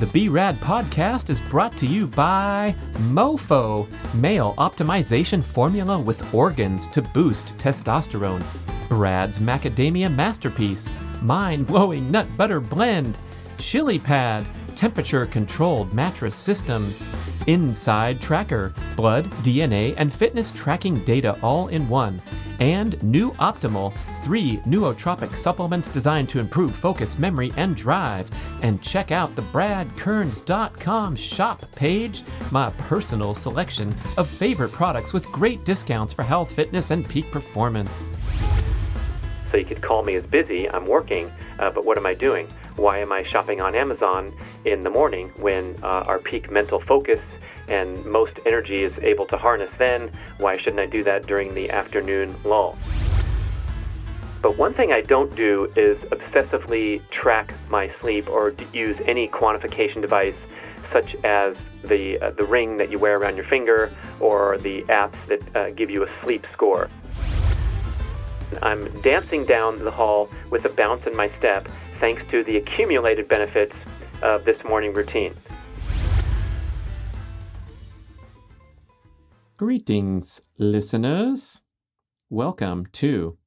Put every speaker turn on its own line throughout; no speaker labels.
The B.rad podcast is brought to you by MoFo, male optimization formula with organs to boost testosterone. B.rad's macadamia masterpiece, mind-blowing nut butter blend. Chili Pad, temperature-controlled mattress systems. Inside Tracker, blood, DNA, and fitness tracking data all in one. And New Optimal, 3 nootropic supplements designed to improve focus, memory, and drive. And check out the bradkearns.com shop page, my personal selection of favorite products with great discounts for health, fitness, and peak performance.
So you could call me as busy, I'm working, but what am I doing? Why am I shopping on Amazon in the morning when our peak mental focus and most energy is able to harness then? Why shouldn't I do that during the afternoon lull? But one thing I don't do is obsessively track my sleep or use any quantification device such as the ring that you wear around your finger or the apps that give you a sleep score. I'm dancing down the hall with a bounce in my step thanks to the accumulated benefits of this morning routine.
Greetings, listeners. Welcome to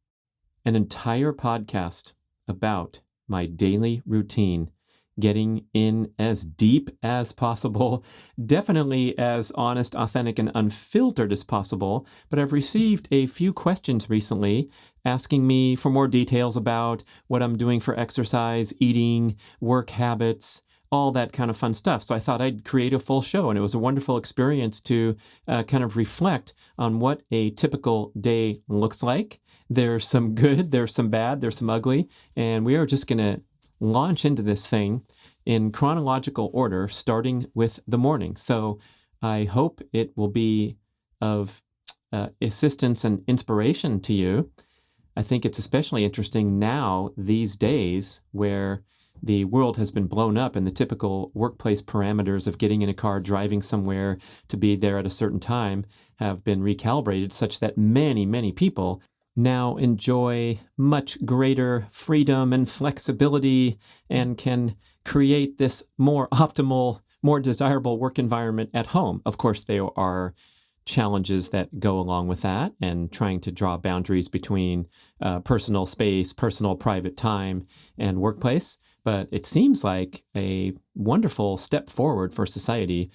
an entire podcast about my daily routine, getting in as deep as possible, definitely as honest, authentic, and unfiltered as possible. But I've received a few questions recently asking me for more details about what I'm doing for exercise, eating, work habits, all that kind of fun stuff. So I thought I'd create a full show, and it was a wonderful experience to kind of reflect on what a typical day looks like. There's some good, there's some bad, there's some ugly, and we are just going to launch into this thing in chronological order, starting with the morning. So I hope it will be of assistance and inspiration to you. I think it's especially interesting now, these days, where the world has been blown up and the typical workplace parameters of getting in a car, driving somewhere to be there at a certain time have been recalibrated such that many, many people now enjoy much greater freedom and flexibility and can create this more optimal, more desirable work environment at home. Of course, there are challenges that go along with that and trying to draw boundaries between personal space, personal private time, and workplace. But it seems like a wonderful step forward for society.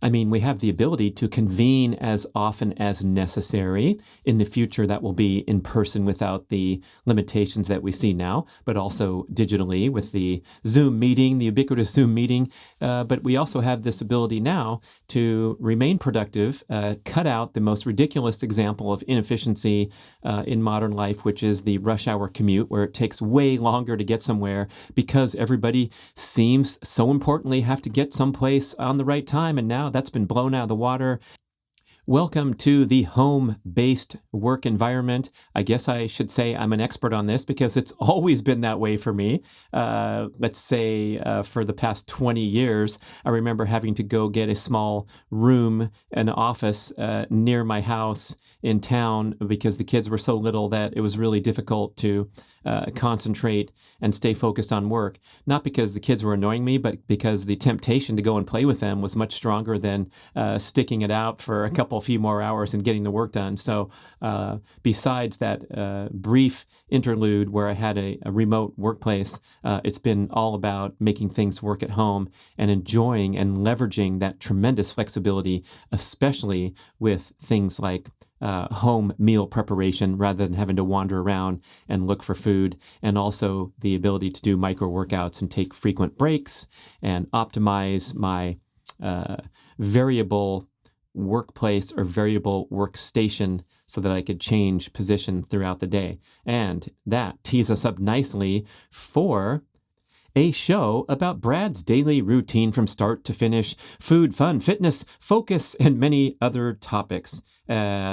I mean, we have the ability to convene as often as necessary. In the future, that will be in person without the limitations that we see now, but also digitally with the Zoom meeting, the ubiquitous Zoom meeting. But we also have this ability now to remain productive, cut out the most ridiculous example of inefficiency in modern life, which is the rush hour commute, where it takes way longer to get somewhere because everybody seems so importantly have to get someplace on the right time. And now that's been blown out of the water. Welcome to the home-based work environment. I guess I should say I'm an expert on this because it's always been that way for me. Let's say for the past 20 years, I remember having to go get a small room, an office near my house in town because the kids were so little that it was really difficult to concentrate and stay focused on work. Not because the kids were annoying me, but because the temptation to go and play with them was much stronger than sticking it out for a few more hours and getting the work done. So besides that brief interlude where I had a remote workplace, it's been all about making things work at home and enjoying and leveraging that tremendous flexibility, especially with things like home meal preparation rather than having to wander around and look for food, and also the ability to do micro workouts and take frequent breaks and optimize my variable workplace or variable workstation so that I could change position throughout the day. And that tees us up nicely for a show about Brad's daily routine from start to finish, food, fun, fitness, focus, and many other topics.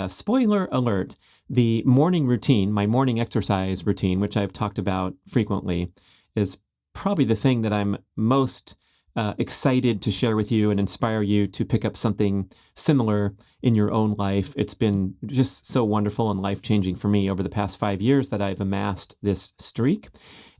Spoiler alert, the morning routine, my morning exercise routine, which I've talked about frequently, is probably the thing that I'm most excited to share with you and inspire you to pick up something similar in your own life. It's been just so wonderful and life-changing for me over the past 5 years that I've amassed this streak.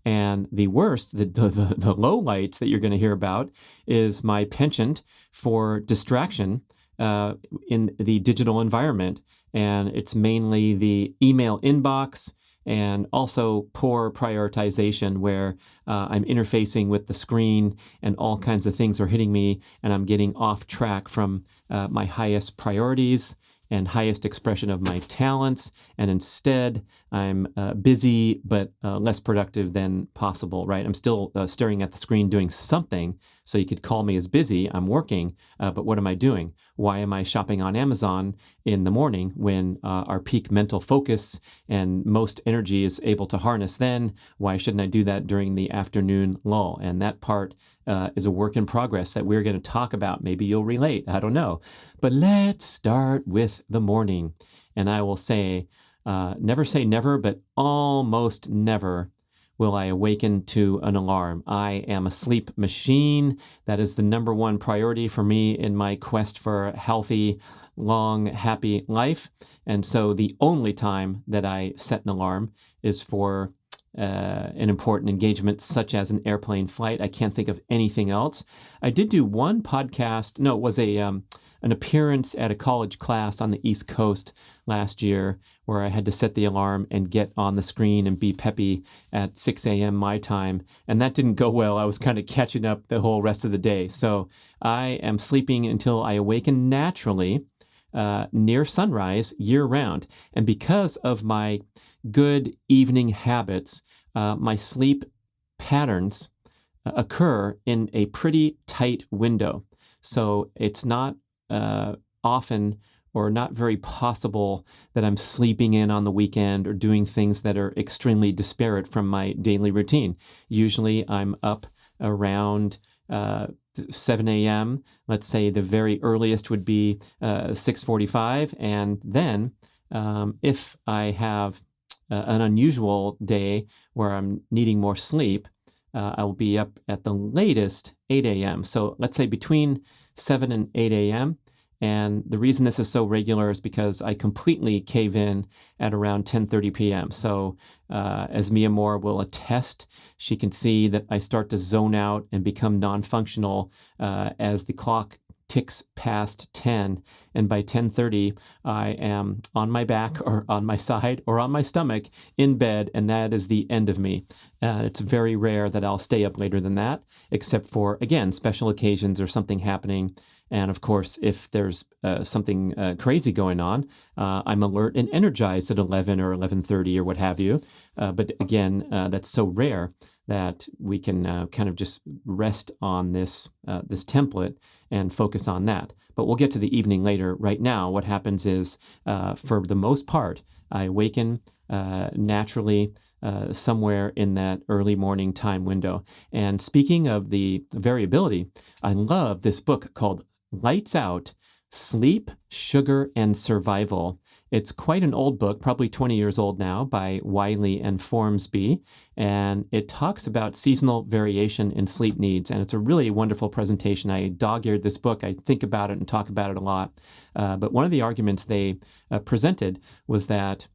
And the worst, the low lights that you're going to hear about is my penchant for distraction in the digital environment. And it's mainly the email inbox and also poor prioritization where I'm interfacing with the screen and all kinds of things are hitting me and I'm getting off track from my highest priorities and highest expression of my talents. And instead, I'm busy but less productive than possible, right? I'm still staring at the screen doing something. So you could call me as busy. I'm working, but what am I doing? Why am I shopping on Amazon in the morning when our peak mental focus and most energy is able to harness then? Why shouldn't I do that during the afternoon lull? And that part is a work in progress that we're going to talk about. Maybe you'll relate. I don't know. But let's start with the morning. And I will say, never say never, but almost never will I awaken to an alarm. I am a sleep machine. That is the number one priority for me in my quest for a healthy, long, happy life. And so the only time that I set an alarm is for an important engagement such as an airplane flight. I can't think of anything else. I did do one podcast. No, it was an appearance at a college class on the East Coast last year where I had to set the alarm and get on the screen and be peppy at 6 a.m. my time. And that didn't go well. I was kind of catching up the whole rest of the day. So I am sleeping until I awaken naturally near sunrise year round. And because of my good evening habits, my sleep patterns occur in a pretty tight window. So it's not often or not very possible that I'm sleeping in on the weekend or doing things that are extremely disparate from my daily routine. Usually I'm up around 7 a.m. Let's say the very earliest would be 6:45. And then if I have an unusual day where I'm needing more sleep, I will be up at the latest 8 a.m. So let's say between 7 and 8 a.m. And the reason this is so regular is because I completely cave in at around 10:30 p.m. So as Mia Moore will attest, she can see that I start to zone out and become non-functional as the clock ticks past 10. And by 10:30, I am on my back or on my side or on my stomach in bed, and that is the end of me. It's very rare that I'll stay up later than that, except for, again, special occasions or something happening. And of course, if there's something crazy going on, I'm alert and energized at 11 or 11:30 or what have you. But again, that's so rare that we can kind of just rest on this template and focus on that. But we'll get to the evening later. Right now, what happens is, for the most part, I awaken naturally somewhere in that early morning time window. And speaking of the variability, I love this book called Lights Out, Sleep, Sugar, and Survival. It's quite an old book, probably 20 years old now, by Wiley and Formsby, and it talks about seasonal variation in sleep needs, and it's a really wonderful presentation. I dog-eared this book. I think about it and talk about it a lot, but one of the arguments they presented was that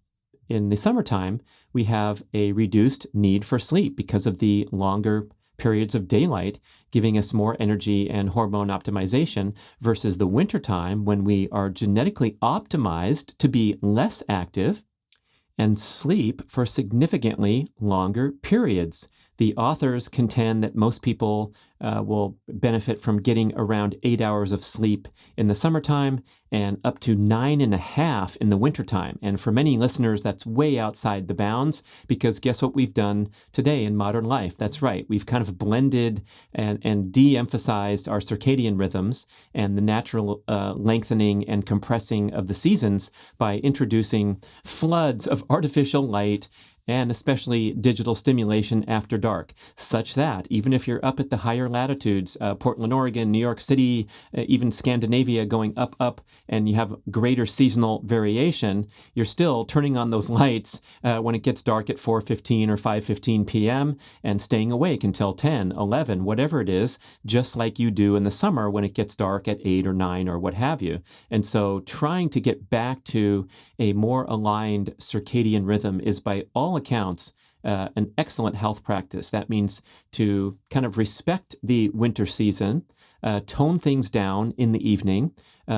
in the summertime, we have a reduced need for sleep because of the longer periods of daylight, giving us more energy and hormone optimization versus the wintertime when we are genetically optimized to be less active and sleep for significantly longer periods. The authors contend that most people will benefit from getting around 8 hours of sleep in the summertime and up to 9.5 in the wintertime. And for many listeners, that's way outside the bounds because guess what we've done today in modern life? That's right. We've kind of blended and de-emphasized our circadian rhythms and the natural lengthening and compressing of the seasons by introducing floods of artificial light and especially digital stimulation after dark, such that even if you're up at the higher latitudes, Portland, Oregon, New York City, even Scandinavia going up, and you have greater seasonal variation, you're still turning on those lights when it gets dark at 4:15 or 5:15 p.m. and staying awake until 10, 11, whatever it is, just like you do in the summer when it gets dark at 8 or 9 or what have you. And so trying to get back to a more aligned circadian rhythm is by all accounts an excellent health practice. That means to kind of respect the winter season, tone things down in the evening,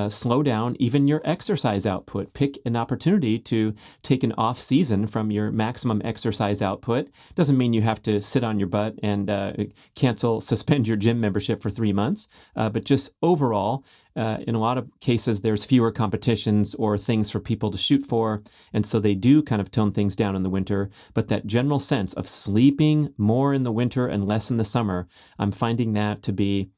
slow down even your exercise output. Pick an opportunity to take an off season from your maximum exercise output. Doesn't mean you have to sit on your butt and suspend your gym membership for 3 months, but just overall, in a lot of cases, there's fewer competitions or things for people to shoot for, and so they do kind of tone things down in the winter. But that general sense of sleeping more in the winter and less in the summer, I'm finding that to be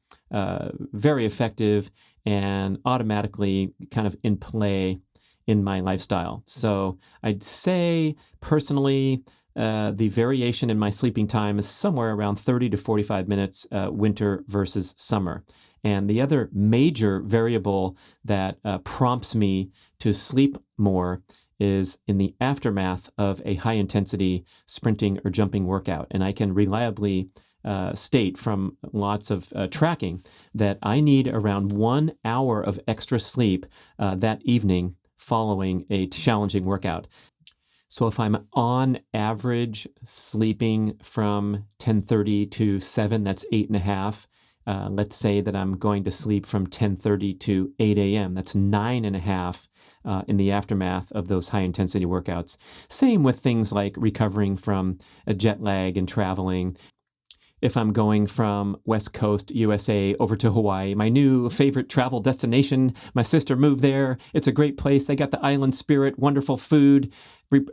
very effective and automatically kind of in play in my lifestyle. So I'd say personally, the variation in my sleeping time is somewhere around 30 to 45 minutes winter versus summer. And the other major variable that prompts me to sleep more is in the aftermath of a high-intensity sprinting or jumping workout. And I can reliably state from lots of tracking that I need around 1 hour of extra sleep that evening following a challenging workout. So if I'm on average sleeping from 10:30 to 7, that's 8.5. Let's say that I'm going to sleep from 10:30 to 8 a.m. That's 9.5 in the aftermath of those high-intensity workouts. Same with things like recovering from a jet lag and traveling. If I'm going from West Coast, USA, over to Hawaii, my new favorite travel destination, my sister moved there. It's a great place. They got the island spirit, wonderful food,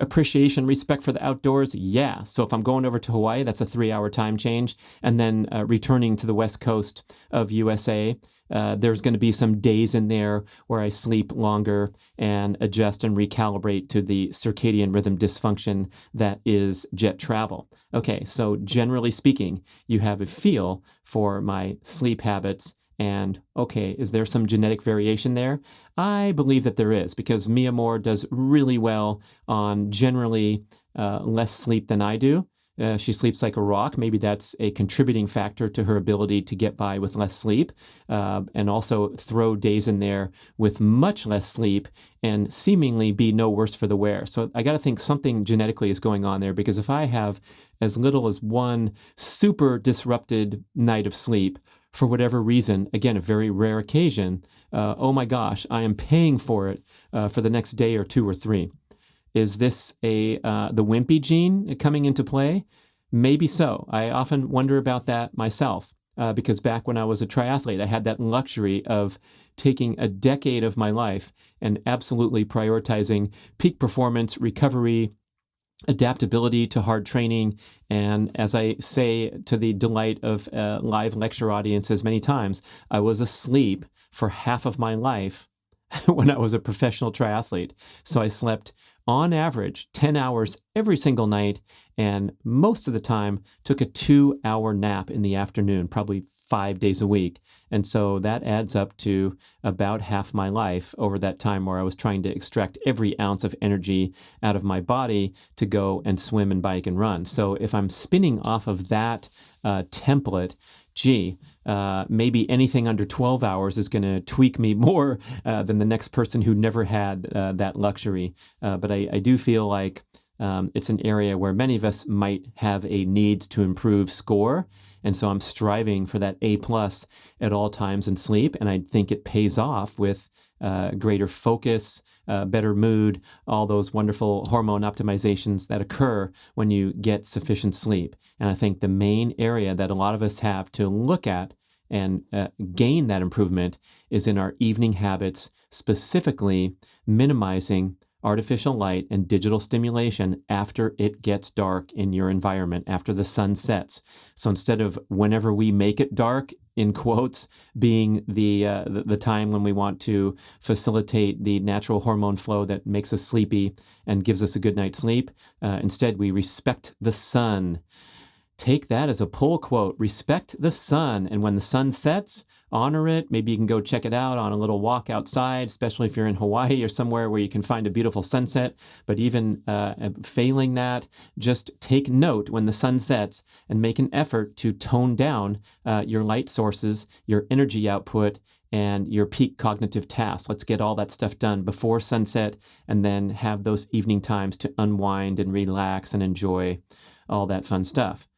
appreciation, respect for the outdoors. Yeah. So if I'm going over to Hawaii, that's a 3-hour time change. And then returning to the West Coast of USA, there's going to be some days in there where I sleep longer and adjust and recalibrate to the circadian rhythm dysfunction that is jet travel. Okay, so generally speaking, you have a feel for my sleep habits. And okay, is there some genetic variation there? I believe that there is, because Mia Moore does really well on generally less sleep than I do. She sleeps like a rock. Maybe that's a contributing factor to her ability to get by with less sleep, and also throw days in there with much less sleep and seemingly be no worse for the wear. So I got to think something genetically is going on there, because if I have as little as one super disrupted night of sleep, for whatever reason, again, a very rare occasion, oh my gosh, I am paying for it for the next day or 2 or 3. Is this the wimpy gene coming into play? Maybe so. I often wonder about that myself, because back when I was a triathlete, I had that luxury of taking a decade of my life and absolutely prioritizing peak performance, recovery, adaptability to hard training. And as I say to the delight of live lecture audiences many times, I was asleep for half of my life when I was a professional triathlete. So I slept on average 10 hours every single night, and most of the time took a 2-hour nap in the afternoon, probably 5 days a week. And so that adds up to about half my life over that time, where I was trying to extract every ounce of energy out of my body to go and swim and bike and run. So if I'm spinning off of that template, maybe anything under 12 hours is going to tweak me more than the next person who never had that luxury. But I do feel like it's an area where many of us might have a need to improve score. And so I'm striving for that A+ at all times in sleep. And I think it pays off with greater focus, better mood, all those wonderful hormone optimizations that occur when you get sufficient sleep. And I think the main area that a lot of us have to look at and gain that improvement is in our evening habits, specifically minimizing artificial light and digital stimulation after it gets dark in your environment, after the sun sets. So instead of whenever we make it dark, in quotes, being the time when we want to facilitate the natural hormone flow that makes us sleepy and gives us a good night's sleep, instead we respect the sun. Take that as a pull quote, respect the sun. And when the sun sets, honor it. Maybe you can go check it out on a little walk outside, especially if you're in Hawaii or somewhere where you can find a beautiful sunset. But even failing that, just take note when the sun sets and make an effort to tone down your light sources, your energy output, and your peak cognitive tasks. Let's get all that stuff done before sunset, and then have those evening times to unwind and relax and enjoy all that fun stuff.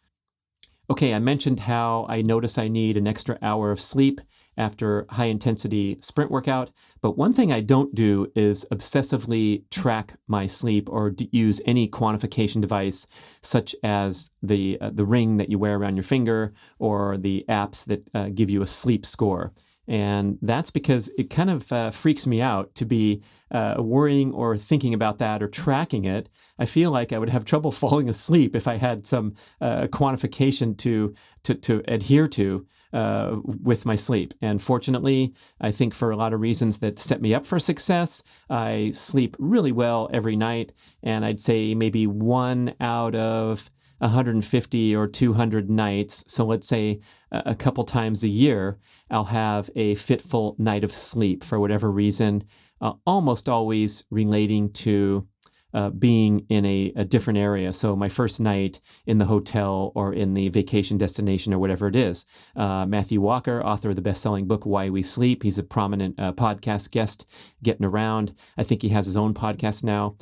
Okay, I mentioned how I notice I need an extra hour of sleep after high-intensity sprint workout, but one thing I don't do is obsessively track my sleep or use any quantification device such as the ring that you wear around your finger or the apps that give you a sleep score. And that's because it kind of freaks me out to be worrying or thinking about that or tracking it. I feel like I would have trouble falling asleep if I had some quantification to adhere to with my sleep. And fortunately, I think for a lot of reasons that set me up for success, I sleep really well every night. And I'd say maybe 1 out of 150 or 200 nights, so let's say a couple times a year, I'll have a fitful night of sleep for whatever reason, almost always relating to being in a different area. So my first night in the hotel or in the vacation destination or whatever it is. Matthew Walker, author of the best-selling book, Why We Sleep. He's a prominent podcast guest getting around. I think he has his own podcast now.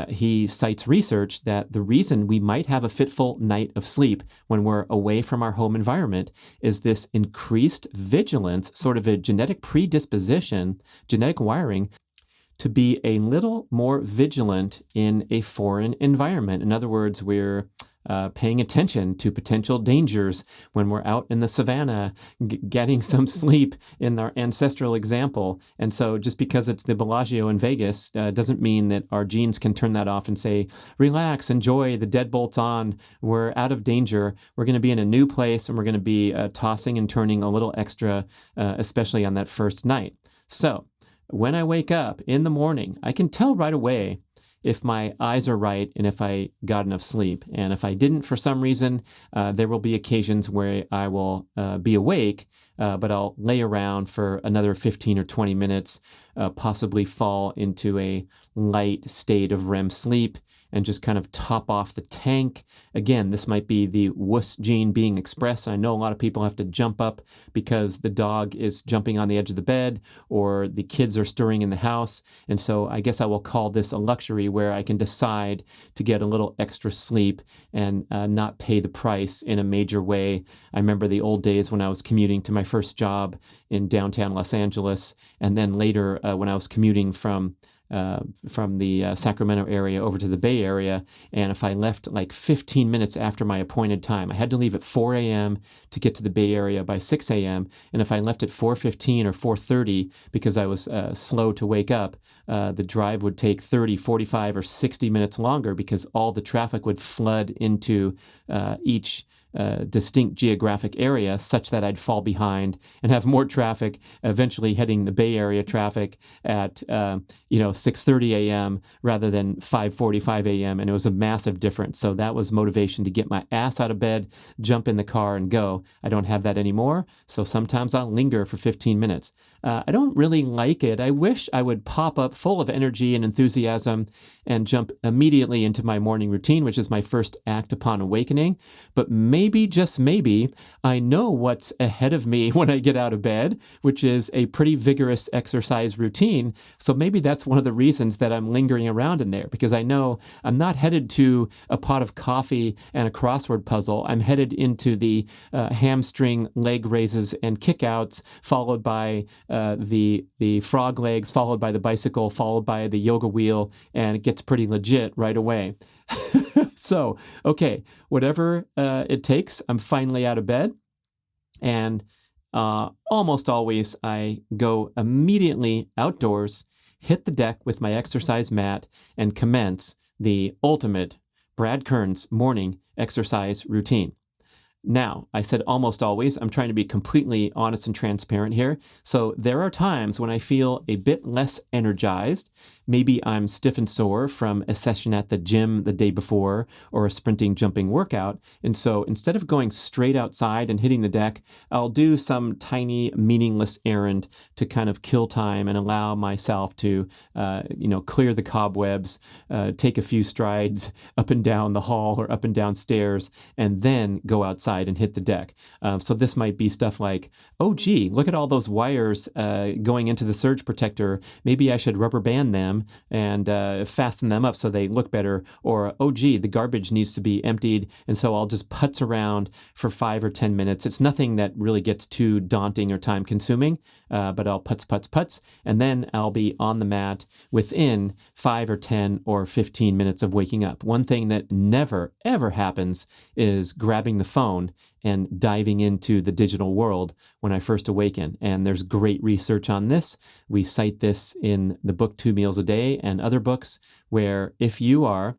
He cites research that the reason we might have a fitful night of sleep when we're away from our home environment is this increased vigilance, sort of a genetic predisposition, genetic wiring, to be a little more vigilant in a foreign environment. In other words, we're paying attention to potential dangers when we're out in the savannah, getting some sleep in our ancestral example. And so just because it's the Bellagio in Vegas doesn't mean that our genes can turn that off and say, relax, enjoy, the deadbolt's on, we're out of danger, we're going to be in a new place, and we're going to be tossing and turning a little extra, especially on that first night. So when I wake up in the morning, I can tell right away if my eyes are right and if I got enough sleep. And if I didn't for some reason, there will be occasions where I will be awake, but I'll lay around for another 15 or 20 minutes, possibly fall into a light state of REM sleep and just kind of top off the tank. Again, this might be the wuss gene being expressed. I know a lot of people have to jump up because the dog is jumping on the edge of the bed or the kids are stirring in the house. And so I guess I will call this a luxury where I can decide to get a little extra sleep and not pay the price in a major way. I remember the old days when I was commuting to my first job in downtown Los Angeles, and then later when I was commuting from the Sacramento area over to the Bay Area. And if I left like 15 minutes after my appointed time, I had to leave at 4 a.m. to get to the Bay Area by 6 a.m. And if I left at 4:15 or 4:30 because I was slow to wake up, the drive would take 30, 45, or 60 minutes longer because all the traffic would flood into each distinct geographic area such that I'd fall behind and have more traffic, eventually hitting the Bay Area traffic at 6:30 a.m. rather than 5:45 a.m. And it was a massive difference. So that was motivation to get my ass out of bed, jump in the car and go. I don't have that anymore. So sometimes I'll linger for 15 minutes. I don't really like it. I wish I would pop up full of energy and enthusiasm and jump immediately into my morning routine, which is my first act upon awakening. But maybe, just maybe, I know what's ahead of me when I get out of bed, which is a pretty vigorous exercise routine. So maybe that's one of the reasons that I'm lingering around in there, because I know I'm not headed to a pot of coffee and a crossword puzzle. I'm headed into the hamstring leg raises and kickouts, followed by the frog legs, followed by the bicycle, followed by the yoga wheel, and it gets pretty legit right away. So, okay, whatever it takes, I'm finally out of bed. And almost always I go immediately outdoors, hit the deck with my exercise mat, and commence the ultimate Brad Kearns morning exercise routine. Now, I said almost always. I'm trying to be completely honest and transparent here. So there are times when I feel a bit less energized. Maybe I'm stiff and sore from a session at the gym the day before or a sprinting, jumping workout. And so instead of going straight outside and hitting the deck, I'll do some tiny, meaningless errand to kind of kill time and allow myself to, clear the cobwebs, take a few strides up and down the hall or up and down stairs, and then go outside and hit the deck. So this might be stuff like, oh, gee, look at all those wires going into the surge protector. Maybe I should rubber band them them and fasten them up so they look better. Or, oh, gee, the garbage needs to be emptied, and so I'll just putz around for 5 or 10 minutes. It's nothing that really gets too daunting or time-consuming, but I'll putz, and then I'll be on the mat within 5 or 10 or 15 minutes of waking up. One thing that never, ever happens is grabbing the phone and diving into the digital world when I first awaken. And there's great research on this. We cite this in the book 2 Meals a Day and other books, where if you are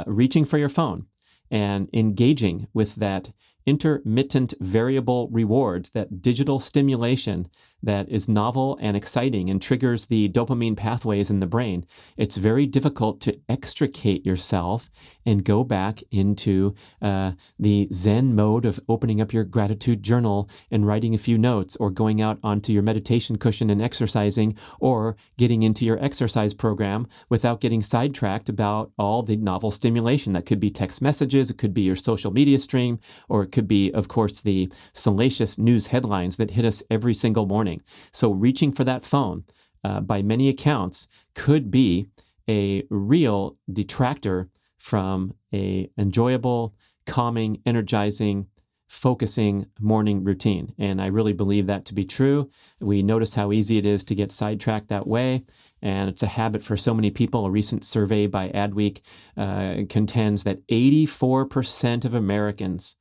reaching for your phone and engaging with that intermittent variable rewards, that digital stimulation that is novel and exciting and triggers the dopamine pathways in the brain, it's very difficult to extricate yourself and go back into the Zen mode of opening up your gratitude journal and writing a few notes, or going out onto your meditation cushion and exercising, or getting into your exercise program without getting sidetracked about all the novel stimulation. That could be text messages, it could be your social media stream, or it could be, of course, the salacious news headlines that hit us every single morning. So reaching for that phone, by many accounts, could be a real detractor from a enjoyable, calming, energizing, focusing morning routine. And I really believe that to be true. We notice how easy it is to get sidetracked that way, and it's a habit for so many people. A recent survey by Adweek contends that 84% of Americans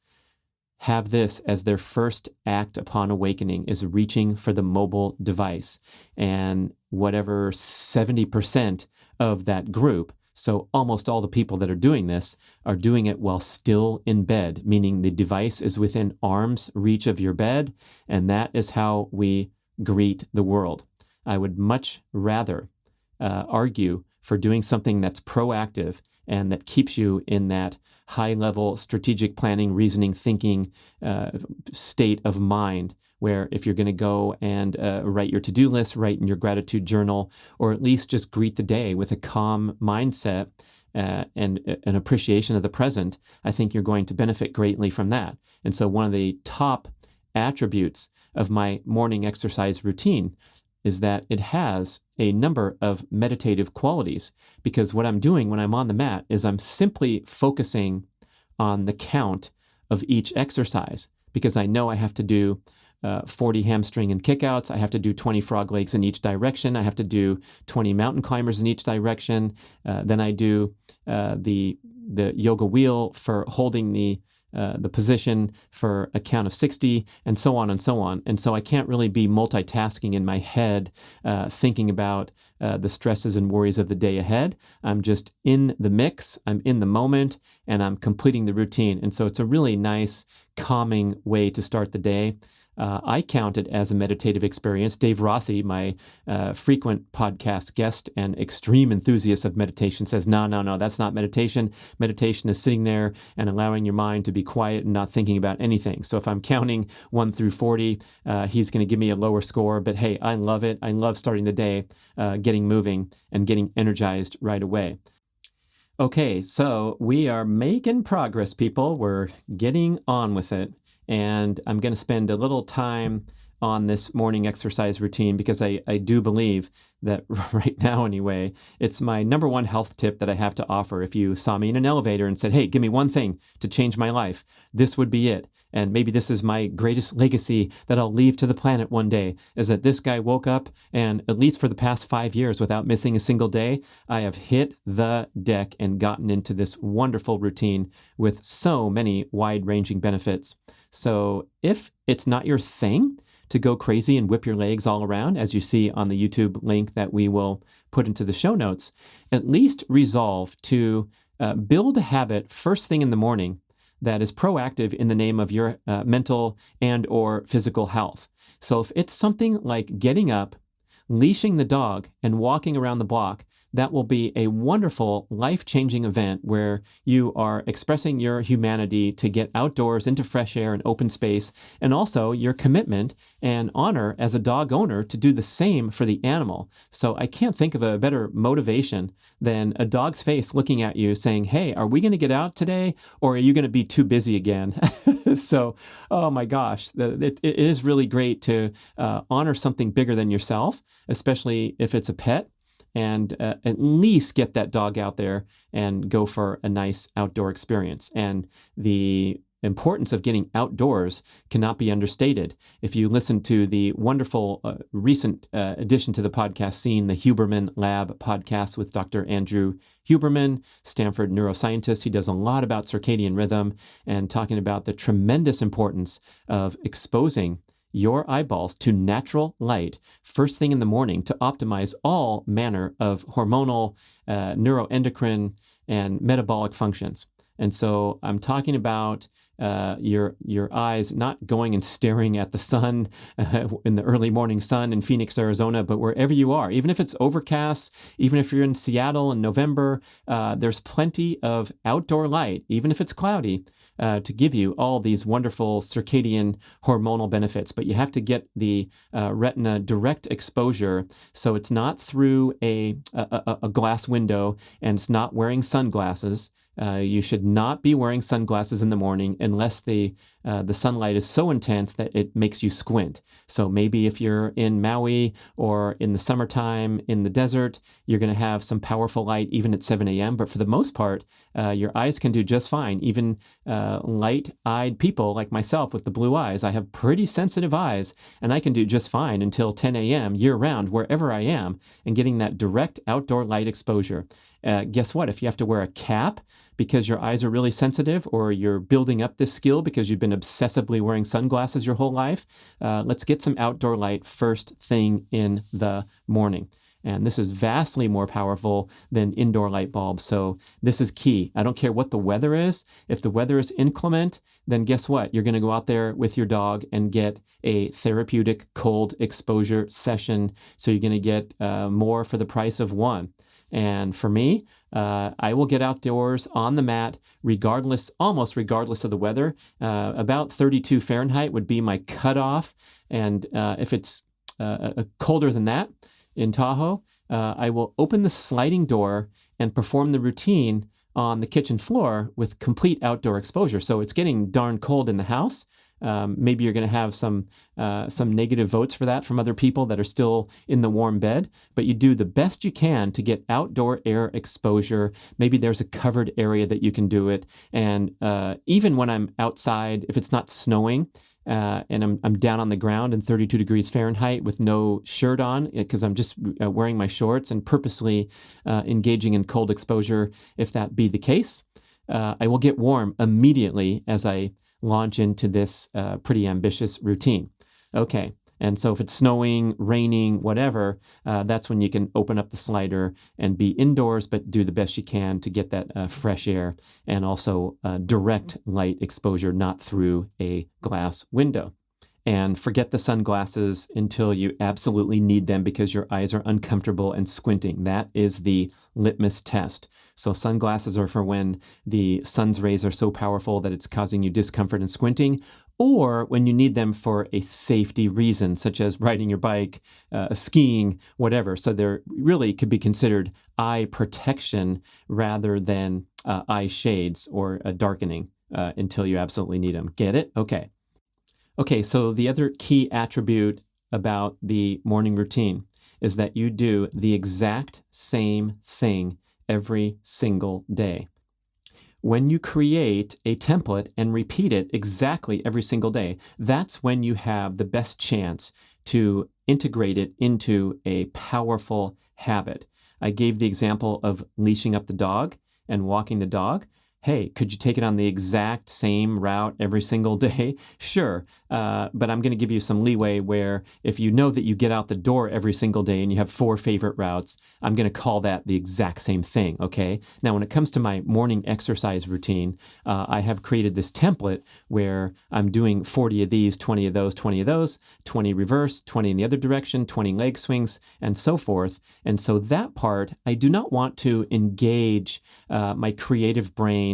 have this as their first act upon awakening, is reaching for the mobile device. And whatever 70% of that group, so almost all the people that are doing this, are doing it while still in bed, meaning the device is within arm's reach of your bed, and that is how we greet the world. I would much rather argue for doing something that's proactive and that keeps you in that high-level strategic planning, reasoning, thinking state of mind, where if you're going to go and write your to-do list, write in your gratitude journal, or at least just greet the day with a calm mindset and an appreciation of the present, I think you're going to benefit greatly from that. And so one of the top attributes of my morning exercise routine is that it has a number of meditative qualities, because what I'm doing when I'm on the mat is I'm simply focusing on the count of each exercise, because I know I have to do 40 hamstring and kickouts. I have to do 20 frog legs in each direction. I have to do 20 mountain climbers in each direction. Then I do the yoga wheel for holding the position for a count of 60, and so on and so on. And so I can't really be multitasking in my head, thinking about the stresses and worries of the day ahead. I'm just in the mix, I'm in the moment, and I'm completing the routine. And so it's a really nice, calming way to start the day. I count it as a meditative experience. Dave Rossi, my frequent podcast guest and extreme enthusiast of meditation, says, no, that's not meditation. Meditation is sitting there and allowing your mind to be quiet and not thinking about anything. So if I'm counting 1 through 40, he's going to give me a lower score. But hey, I love it. I love starting the day, getting moving and getting energized right away. Okay, so we are making progress, people. We're getting on with it. And I'm going to spend a little time on this morning exercise routine, because I do believe that right now anyway, it's my number one health tip that I have to offer. If you saw me in an elevator and said, hey, give me one thing to change my life, this would be it. And maybe this is my greatest legacy that I'll leave to the planet one day, is that this guy woke up and, at least for the past 5 years, without missing a single day, I have hit the deck and gotten into this wonderful routine with so many wide-ranging benefits. So if it's not your thing to go crazy and whip your legs all around, as you see on the YouTube link that we will put into the show notes, at least resolve to build a habit first thing in the morning that is proactive in the name of your mental and or physical health. So if it's something like getting up, leashing the dog, and walking around the block, that will be a wonderful, life-changing event where you are expressing your humanity to get outdoors into fresh air and open space, and also your commitment and honor as a dog owner to do the same for the animal. So I can't think of a better motivation than a dog's face looking at you saying, hey, are we going to get out today, or are you going to be too busy again? So, oh my gosh, it is really great to honor something bigger than yourself, especially if it's a pet. and at least get that dog out there and go for a nice outdoor experience. And the importance of getting outdoors cannot be understated. If you listen to the wonderful recent addition to the podcast scene, the Huberman Lab podcast with Dr. Andrew Huberman, Stanford neuroscientist, he does a lot about circadian rhythm and talking about the tremendous importance of exposing your eyeballs to natural light first thing in the morning to optimize all manner of hormonal, neuroendocrine, and metabolic functions. And so I'm talking about your eyes not going and staring at the sun in the early morning sun in Phoenix, Arizona, but wherever you are, even if it's overcast, even if you're in Seattle in November, there's plenty of outdoor light, even if it's cloudy, to give you all these wonderful circadian hormonal benefits. But you have to get the retina direct exposure, so it's not through a glass window and it's not wearing sunglasses. You should not be wearing sunglasses in the morning unless the sunlight is so intense that it makes you squint. So maybe if you're in Maui or in the summertime in the desert, you're going to have some powerful light even at 7 a.m. But for the most part, your eyes can do just fine. Even light-eyed people like myself with the blue eyes, I have pretty sensitive eyes, and I can do just fine until 10 a.m. year-round, wherever I am, and getting that direct outdoor light exposure. Guess what? If you have to wear a cap because your eyes are really sensitive, or you're building up this skill because you've been obsessively wearing sunglasses your whole life, let's get some outdoor light first thing in the morning. And this is vastly more powerful than indoor light bulbs. So this is key. I don't care what the weather is. If the weather is inclement, then guess what? You're going to go out there with your dog and get a therapeutic cold exposure session. So you're going to get more for the price of one. And for me, I will get outdoors on the mat almost regardless of the weather. About 32 Fahrenheit would be my cutoff. And if it's colder than that in Tahoe, I will open the sliding door and perform the routine on the kitchen floor with complete outdoor exposure. So it's getting darn cold in the house. Maybe you're going to have some negative votes for that from other people that are still in the warm bed, but you do the best you can to get outdoor air exposure. Maybe there's a covered area that you can do it. And even when I'm outside, if it's not snowing, and I'm down on the ground in 32 degrees Fahrenheit with no shirt on because I'm just wearing my shorts and purposely engaging in cold exposure, if that be the case, I will get warm immediately as I launch into this pretty ambitious routine. Okay, and so if it's snowing, raining, whatever, that's when you can open up the slider and be indoors, but do the best you can to get that fresh air and also direct light exposure, not through a glass window. And forget the sunglasses until you absolutely need them because your eyes are uncomfortable and squinting. That is the litmus test. So sunglasses are for when the sun's rays are so powerful that it's causing you discomfort and squinting, or when you need them for a safety reason, such as riding your bike, skiing, whatever. So they're really could be considered eye protection rather than eye shades or darkening until you absolutely need them. Get it? Okay, so the other key attribute about the morning routine is that you do the exact same thing every single day. When you create a template and repeat it exactly every single day, that's when you have the best chance to integrate it into a powerful habit. I gave the example of leashing up the dog and walking the dog. Hey, could you take it on the exact same route every single day? Sure, but I'm going to give you some leeway where if you know that you get out the door every single day and you have 4 favorite routes, I'm going to call that the exact same thing, okay? Now, when it comes to my morning exercise routine, I have created this template where I'm doing 40 of these, 20 of those, 20 of those, 20 reverse, 20 in the other direction, 20 leg swings, and so forth. And so that part, I do not want to engage my creative brain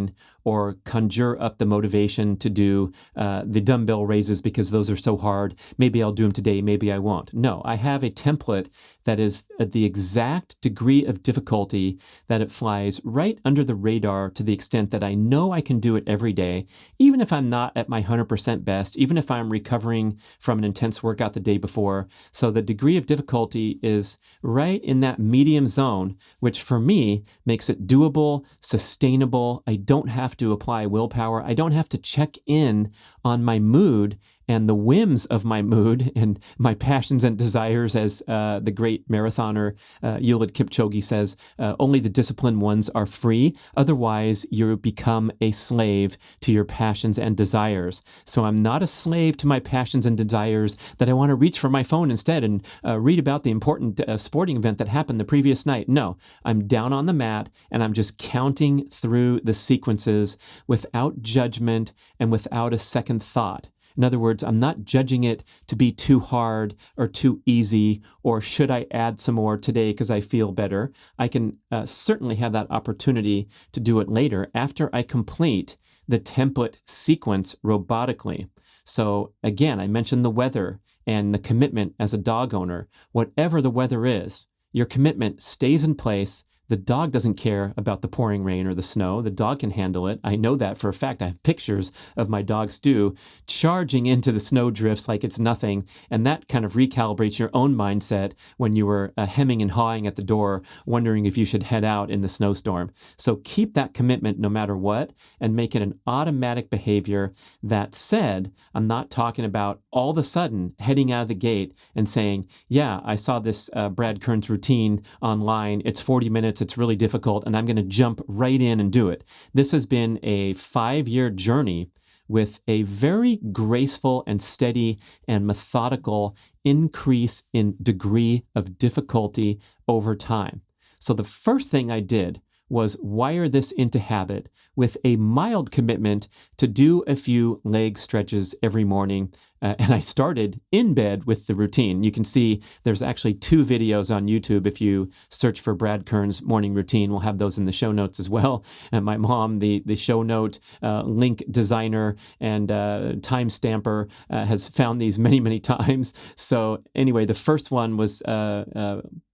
or conjure up the motivation to do the dumbbell raises because those are so hard. Maybe I'll do them today, maybe I won't. No, I have a template that is at the exact degree of difficulty that it flies right under the radar to the extent that I know I can do it every day, even if I'm not at my 100% best, even if I'm recovering from an intense workout the day before. So the degree of difficulty is right in that medium zone, which for me makes it doable, sustainable. I don't have to apply willpower. I don't have to check in on my mood and the whims of my mood and my passions and desires, as the great marathoner Eliud Kipchoge says, only the disciplined ones are free. Otherwise, you become a slave to your passions and desires. So I'm not a slave to my passions and desires that I want to reach for my phone instead and read about the important sporting event that happened the previous night. No, I'm down on the mat and I'm just counting through the sequences without judgment and without a second thought. In other words, I'm not judging it to be too hard or too easy, or should I add some more today because I feel better. I can certainly have that opportunity to do it later after I complete the template sequence robotically. So again, I mentioned the weather and the commitment as a dog owner. Whatever the weather is, your commitment stays in place. The dog doesn't care about the pouring rain or the snow. The dog can handle it. I know that for a fact. I have pictures of my dog Stu charging into the snow drifts like it's nothing. And that kind of recalibrates your own mindset when you were hemming and hawing at the door, wondering if you should head out in the snowstorm. So keep that commitment no matter what and make it an automatic behavior. That said, I'm not talking about all of a sudden heading out of the gate and saying, yeah, I saw this Brad Kearns routine online. It's 40 minutes. It's really difficult, and I'm going to jump right in and do it. This has been a 5-year journey with a very graceful and steady and methodical increase in degree of difficulty over time. So the first thing I did was wire this into habit with a mild commitment to do a few leg stretches every morning. And I started in bed with the routine. You can see there's actually 2 videos on YouTube. If you search for Brad Kearns morning routine, we'll have those in the show notes as well. And my mom, the show note link designer and time stamper, has found these many, many times. So anyway, the first one was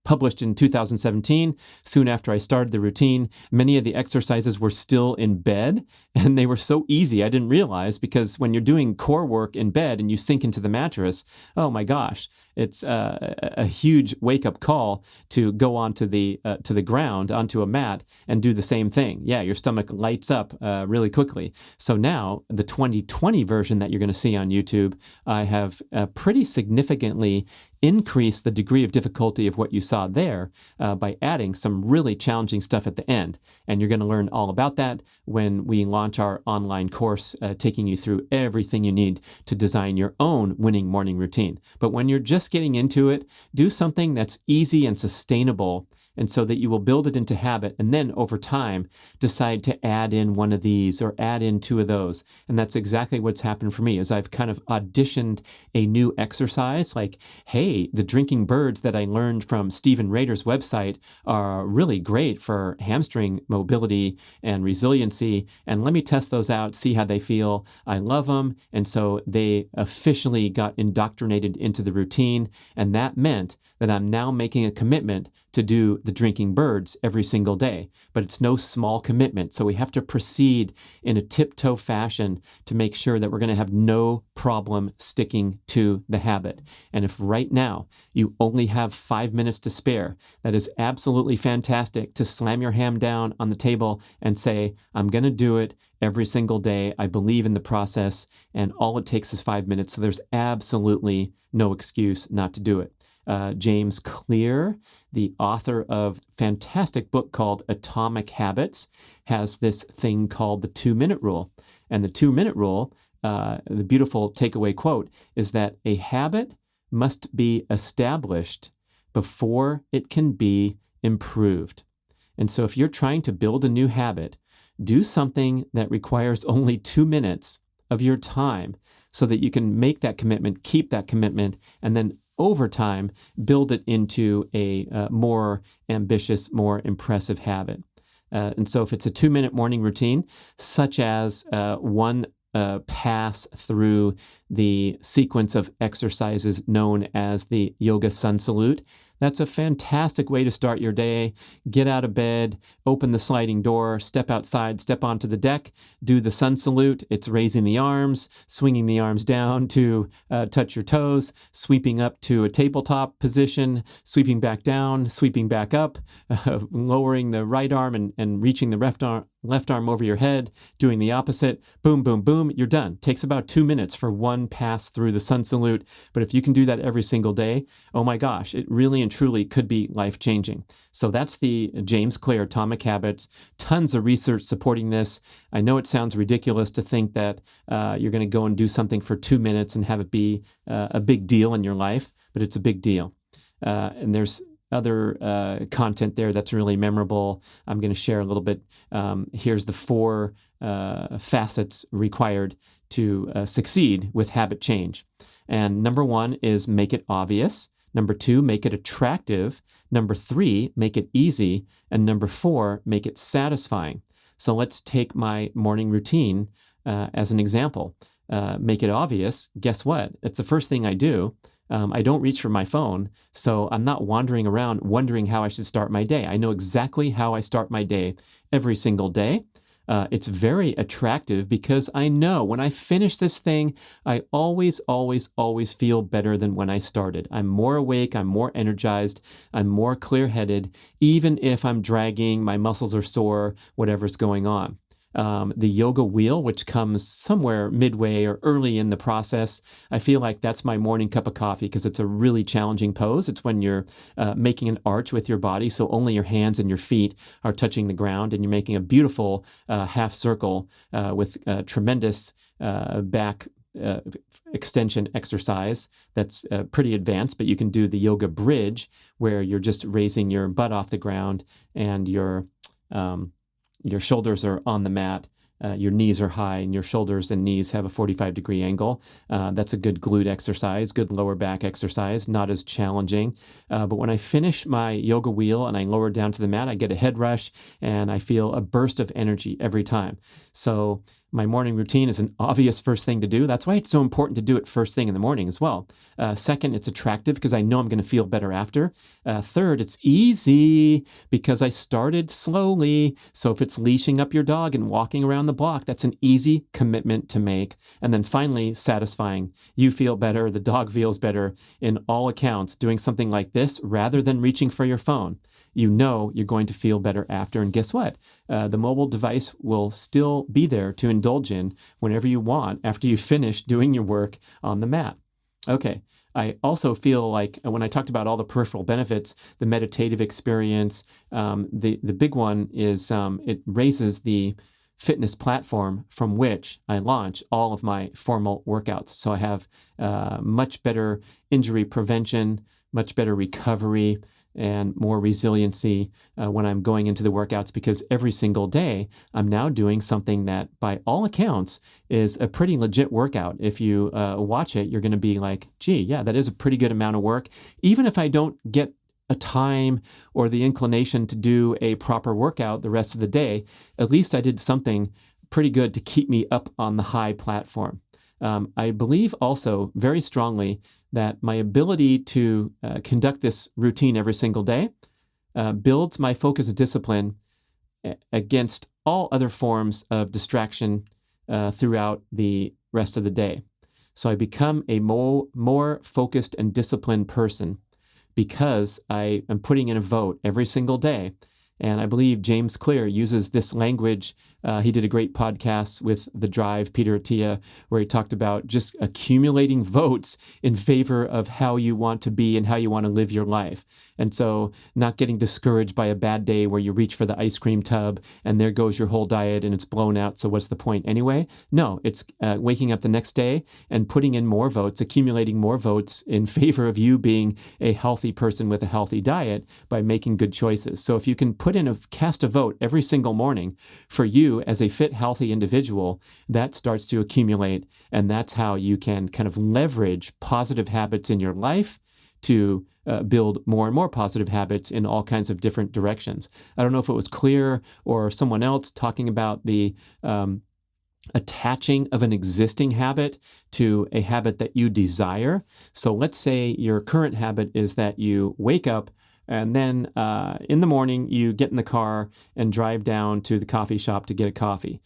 published in 2017, soon after I started the routine. Many of the exercises were still in bed, and they were so easy. I didn't realize, because when you're doing core work in bed and you sink into the mattress, oh my gosh, it's a huge wake-up call to go onto the ground, onto a mat, and do the same thing. Yeah, your stomach lights up really quickly. So now, the 2020 version that you're going to see on YouTube, I have pretty significantly increased the degree of difficulty of what you saw there by adding some really challenging stuff at the end. And you're going to learn all about that when we launch our online course, taking you through everything you need to design your own winning morning routine. But when you're just getting into it, do something that's easy and sustainable, and so that you will build it into habit, and then over time decide to add in one of these or add in 2 of those. And that's exactly what's happened for me, as I've kind of auditioned a new exercise, like, hey, the drinking birds that I learned from Stephen Rader's website are really great for hamstring mobility and resiliency, and let me test those out, see how they feel. I love them. And so they officially got indoctrinated into the routine, and that meant that I'm now making a commitment to do the drinking birds every single day. But it's no small commitment. So we have to proceed in a tiptoe fashion to make sure that we're going to have no problem sticking to the habit. And if right now you only have 5 minutes to spare, that is absolutely fantastic to slam your hand down on the table and say, I'm going to do it every single day. I believe in the process, and all it takes is 5 minutes. So there's absolutely no excuse not to do it. James Clear, the author of a fantastic book called Atomic Habits, has this thing called the 2-minute rule. And the 2-minute rule, the beautiful takeaway quote, is that a habit must be established before it can be improved. And so if you're trying to build a new habit, do something that requires only 2 minutes of your time so that you can make that commitment, keep that commitment, and then over time, build it into a more ambitious, more impressive habit. And so if it's a 2-minute morning routine, such as one pass through the sequence of exercises known as the yoga sun salute, that's a fantastic way to start your day. Get out of bed, open the sliding door, step outside, step onto the deck, do the sun salute. It's raising the arms, swinging the arms down to touch your toes, sweeping up to a tabletop position, sweeping back down, sweeping back up, lowering the right arm and reaching the left arm over your head, doing the opposite. Boom, boom, boom, you're done. Takes about 2 minutes for one pass through the sun salute. But if you can do that every single day, oh my gosh, it really and truly could be life-changing. So that's the James Clear Atomic Habits. Tons of research supporting this. I know it sounds ridiculous to think that you're going to go and do something for 2 minutes and have it be a big deal in your life, but it's a big deal. And there's other content there that's really memorable. I'm going to share a little bit. Here's the 4 facets required to succeed with habit change. And number 1 is make it obvious. Number 2, make it attractive. Number 3, make it easy. And number 4, make it satisfying. So let's take my morning routine as an example. Make it obvious. Guess what? It's the first thing I do. I don't reach for my phone, so I'm not wandering around wondering how I should start my day. I know exactly how I start my day every single day. It's very attractive because I know when I finish this thing, I always, always, always feel better than when I started. I'm more awake, I'm more energized, I'm more clear-headed, even if I'm dragging, my muscles are sore, whatever's going on. The yoga wheel, which comes somewhere midway or early in the process, I feel like that's my morning cup of coffee because it's a really challenging pose. It's when you're making an arch with your body, so only your hands and your feet are touching the ground, and you're making a beautiful half circle with tremendous back extension exercise that's pretty advanced, but you can do the yoga bridge where you're just raising your butt off the ground and your shoulders are on the mat, your knees are high, and your shoulders and knees have a 45-degree angle. That's a good glute exercise, good lower back exercise, not as challenging. But when I finish my yoga wheel and I lower down to the mat, I get a head rush and I feel a burst of energy every time. So my morning routine is an obvious first thing to do. That's why it's so important to do it first thing in the morning as well. Second, it's attractive because I know I'm going to feel better after. Third, it's easy because I started slowly. So if it's leashing up your dog and walking around the block, that's an easy commitment to make. And then finally, satisfying. You feel better, the dog feels better in all accounts doing something like this rather than reaching for your phone. You know you're going to feel better after. And guess what? The mobile device will still be there to indulge in whenever you want after you finish doing your work on the mat. Okay. I also feel like when I talked about all the peripheral benefits, the meditative experience, the big one is it raises the fitness platform from which I launch all of my formal workouts. So I have much better injury prevention, much better recovery, and more resiliency when I'm going into the workouts, because every single day I'm now doing something that by all accounts is a pretty legit workout. If you watch it, you're going to be like, gee, yeah, that is a pretty good amount of work. Even if I don't get a time or the inclination to do a proper workout the rest of the day, at least I did something pretty good to keep me up on the high platform. I believe also very strongly that my ability to conduct this routine every single day builds my focus and discipline against all other forms of distraction throughout the rest of the day. So I become a more focused and disciplined person because I am putting in a vote every single day. And I believe James Clear uses this language. He did a great podcast with The Drive, Peter Attia, where he talked about just accumulating votes in favor of how you want to be and how you want to live your life. And so not getting discouraged by a bad day where you reach for the ice cream tub and there goes your whole diet and it's blown out. So what's the point anyway? No, it's waking up the next day and putting in more votes, accumulating more votes in favor of you being a healthy person with a healthy diet by making good choices. So if you can cast a vote every single morning for you as a fit, healthy individual, that starts to accumulate. And that's how you can kind of leverage positive habits in your life to build more and more positive habits in all kinds of different directions. I don't know if it was clear or someone else talking about the attaching of an existing habit to a habit that you desire. So let's say your current habit is that you wake up and then in the morning you get in the car and drive down to the coffee shop to get a coffee.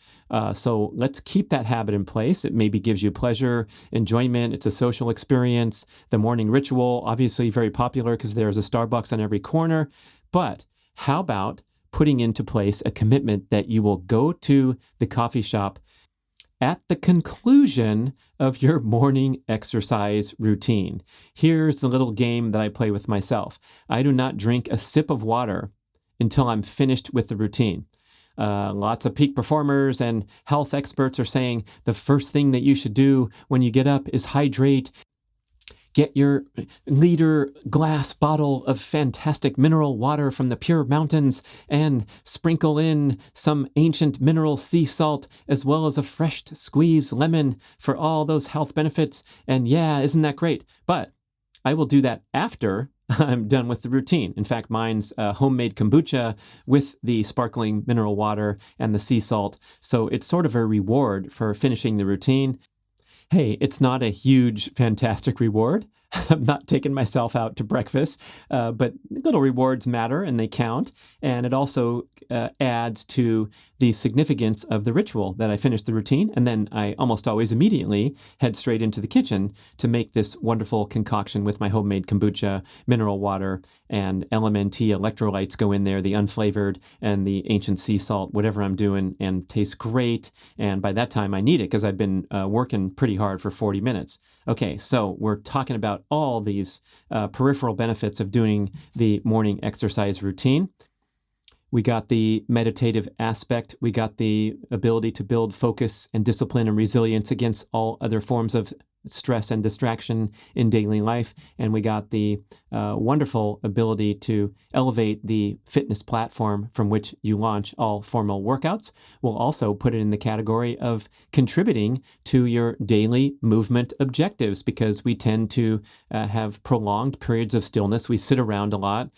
So let's keep that habit in place. It maybe gives you pleasure, enjoyment. It's a social experience. The morning ritual, obviously very popular because there's a Starbucks on every corner. But how about putting into place a commitment that you will go to the coffee shop at the conclusion of your morning exercise routine? Here's the little game that I play with myself. I do not drink a sip of water until I'm finished with the routine. Lots of peak performers and health experts are saying the first thing that you should do when you get up is hydrate. Get your liter glass bottle of fantastic mineral water from the pure mountains and sprinkle in some ancient mineral sea salt as well as a fresh squeezed lemon for all those health benefits. And yeah, isn't that great? But I will do that after I'm done with the routine. In fact, mine's homemade kombucha with the sparkling mineral water and the sea salt. So it's sort of a reward for finishing the routine. Hey, it's not a huge, fantastic reward. I'm not taking myself out to breakfast, but little rewards matter and they count. And it also adds to the significance of the ritual that I finished the routine. And then I almost always immediately head straight into the kitchen to make this wonderful concoction with my homemade kombucha, mineral water, and LMNT electrolytes go in there, the unflavored and the ancient sea salt, whatever I'm doing, and tastes great. And by that time I need it because I've been working pretty hard for 40 minutes. Okay, so we're talking about all these peripheral benefits of doing the morning exercise routine. We got the meditative aspect. We got the ability to build focus and discipline and resilience against all other forms of stress and distraction in daily life. And we got the wonderful ability to elevate the fitness platform from which you launch all formal workouts. We'll also put it in the category of contributing to your daily movement objectives because we tend to have prolonged periods of stillness. We sit around a lot.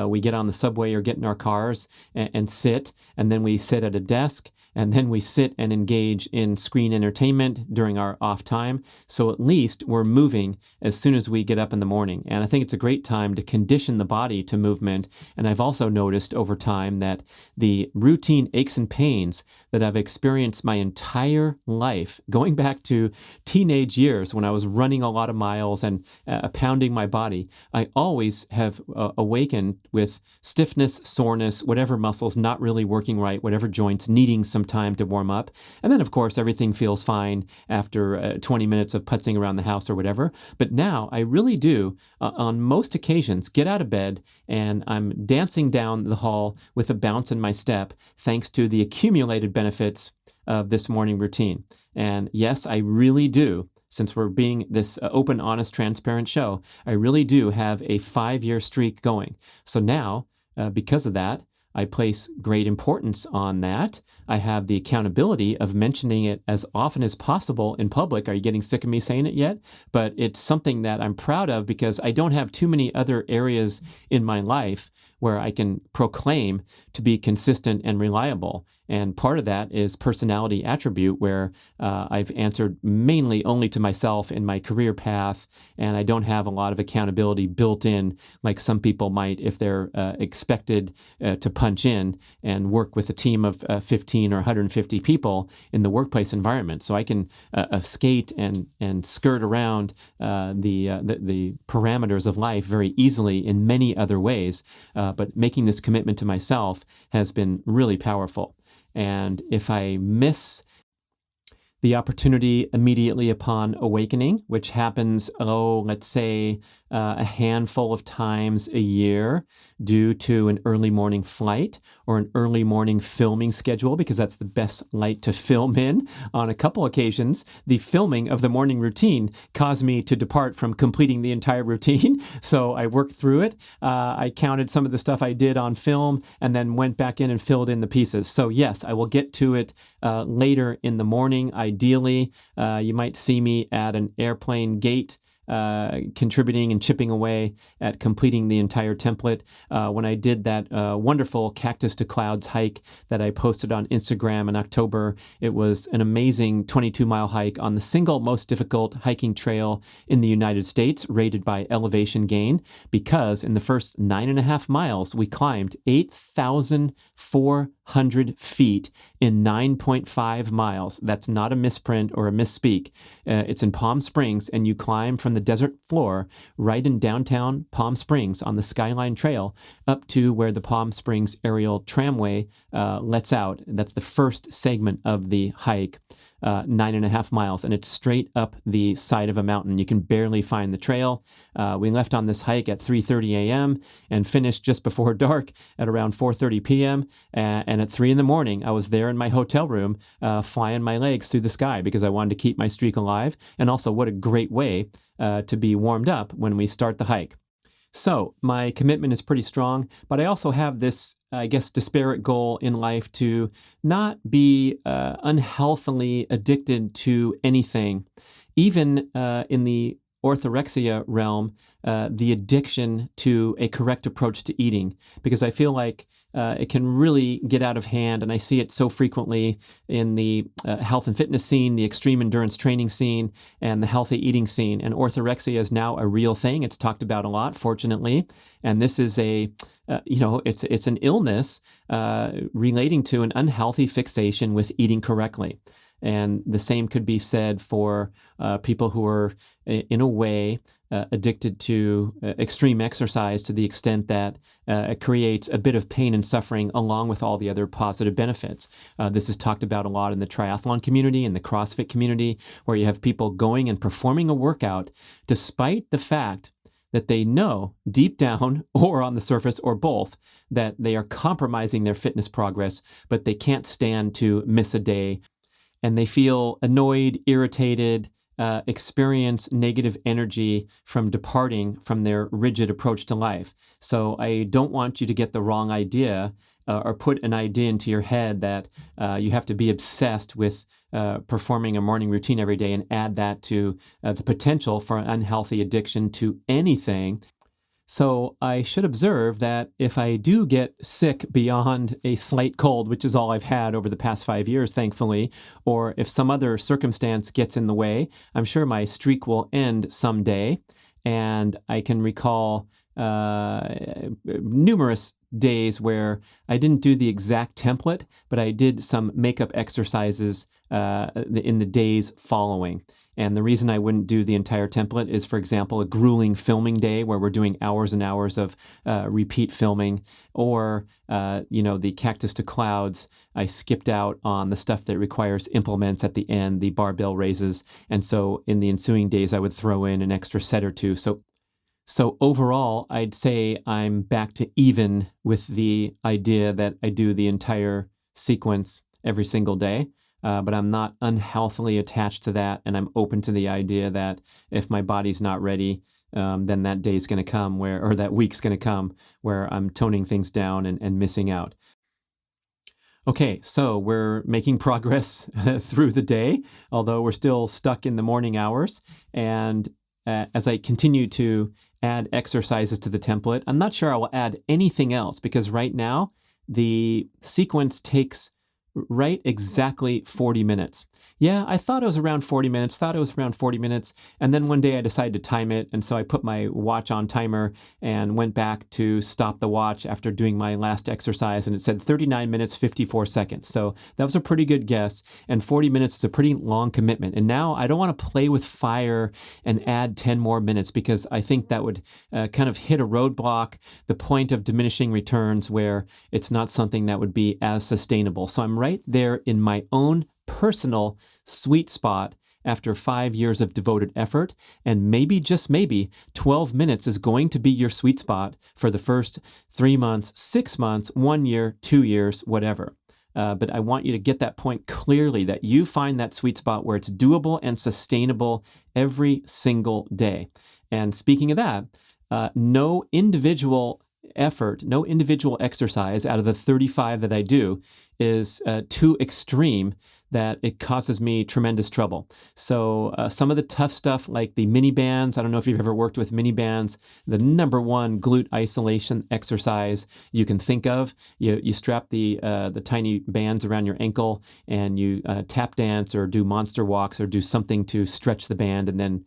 We get on the subway or get in our cars and sit, and then we sit at a desk. And then we sit and engage in screen entertainment during our off time. So at least we're moving as soon as we get up in the morning. And I think it's a great time to condition the body to movement. And I've also noticed over time that the routine aches and pains that I've experienced my entire life, going back to teenage years when I was running a lot of miles and pounding my body, I always have awakened with stiffness, soreness, whatever muscles not really working right, whatever joints needing some time to warm up. And then, of course, everything feels fine after 20 minutes of putzing around the house or whatever. But now I really do, on most occasions, get out of bed and I'm dancing down the hall with a bounce in my step thanks to the accumulated benefits of this morning routine. And yes, I really do. Since we're being this open, honest, transparent show, I really do have a 5-year streak going. So now, because of that, I place great importance on that. I have the accountability of mentioning it as often as possible in public. Are you getting sick of me saying it yet? But it's something that I'm proud of because I don't have too many other areas in my life where I can proclaim to be consistent and reliable. And part of that is personality attribute where I've answered mainly only to myself in my career path, and I don't have a lot of accountability built in like some people might if they're expected to punch in and work with a team of 15 or 150 people in the workplace environment. So I can skate and skirt around the parameters of life very easily in many other ways. But making this commitment to myself has been really powerful. And if I miss the opportunity immediately upon awakening, which happens, let's say a handful of times a year due to an early morning flight or an early morning filming schedule, because that's the best light to film in. On a couple occasions, the filming of the morning routine caused me to depart from completing the entire routine. So I worked through it. I counted some of the stuff I did on film and then went back in and filled in the pieces. So yes, I will get to it later in the morning. Ideally, you might see me at an airplane gate contributing and chipping away at completing the entire template. When I did that wonderful Cactus to Clouds hike that I posted on Instagram in October, it was an amazing 22-mile hike on the single most difficult hiking trail in the United States, rated by Elevation Gain, because in the first 9.5 miles, we climbed 8,400 feet in 9.5 miles. That's not a misprint or a misspeak. It's in Palm Springs, and you climb from the desert floor right in downtown Palm Springs on the Skyline Trail up to where the Palm Springs aerial tramway lets out. That's the first segment of the hike. 9.5 miles, and it's straight up the side of a mountain. You can barely find the trail. We left on this hike at 3:30 a.m. and finished just before dark at around 4:30 p.m. And at 3 in the morning, I was there in my hotel room flying my legs through the sky because I wanted to keep my streak alive. And also, what a great way to be warmed up when we start the hike. So my commitment is pretty strong, but I also have this, I guess, disparate goal in life to not be unhealthily addicted to anything. Even in the orthorexia realm, the addiction to a correct approach to eating, because I feel like it can really get out of hand, and I see it so frequently in the health and fitness scene, the extreme endurance training scene, and the healthy eating scene. And orthorexia is now a real thing. It's talked about a lot, fortunately. And this is it's an illness relating to an unhealthy fixation with eating correctly. And the same could be said for people who are, in a way, addicted to extreme exercise to the extent that it creates a bit of pain and suffering along with all the other positive benefits. This is talked about a lot in the triathlon community and the CrossFit community, where you have people going and performing a workout despite the fact that they know deep down or on the surface or both that they are compromising their fitness progress, but they can't stand to miss a day. And they feel annoyed, irritated, experience negative energy from departing from their rigid approach to life. So I don't want you to get the wrong idea or put an idea into your head that you have to be obsessed with performing a morning routine every day and add that to the potential for an unhealthy addiction to anything. So I should observe that if I do get sick beyond a slight cold, which is all I've had over the past 5 years, thankfully, or if some other circumstance gets in the way, I'm sure my streak will end someday. And I can recall numerous days where I didn't do the exact template, but I did some makeup exercises in the days following. And the reason I wouldn't do the entire template is, for example, a grueling filming day where we're doing hours and hours of repeat filming, or, the Cactus to Clouds, I skipped out on the stuff that requires implements at the end, the barbell raises. And so in the ensuing days, I would throw in an extra set or two. So overall, I'd say I'm back to even with the idea that I do the entire sequence every single day. But I'm not unhealthily attached to that, and I'm open to the idea that if my body's not ready, then that day's going to come or that week's going to come where I'm toning things down and missing out. Okay, so we're making progress through the day, although we're still stuck in the morning hours. And as I continue to add exercises to the template, I'm not sure I will add anything else, because right now the sequence takes right exactly 40 minutes. Yeah, I thought it was around 40 minutes, and then one day I decided to time it, and so I put my watch on timer and went back to stop the watch after doing my last exercise, and it said 39 minutes, 54 seconds. So that was a pretty good guess, and 40 minutes is a pretty long commitment. And now I don't want to play with fire and add 10 more minutes, because I think that would kind of hit a roadblock, the point of diminishing returns, where it's not something that would be as sustainable. So I'm right there in my own personal sweet spot after 5 years of devoted effort, and maybe, just maybe, 12 minutes is going to be your sweet spot for the first 3 months, 6 months, 1 year, 2 years, whatever. But I want you to get that point clearly, that you find that sweet spot where it's doable and sustainable every single day. And speaking of that, no individual effort, no individual exercise out of the 35 that I do is too extreme that it causes me tremendous trouble. So some of the tough stuff like the mini bands, I don't know if you've ever worked with mini bands, the number one glute isolation exercise you can think of. You strap the tiny bands around your ankle and you tap dance or do monster walks or do something to stretch the band and then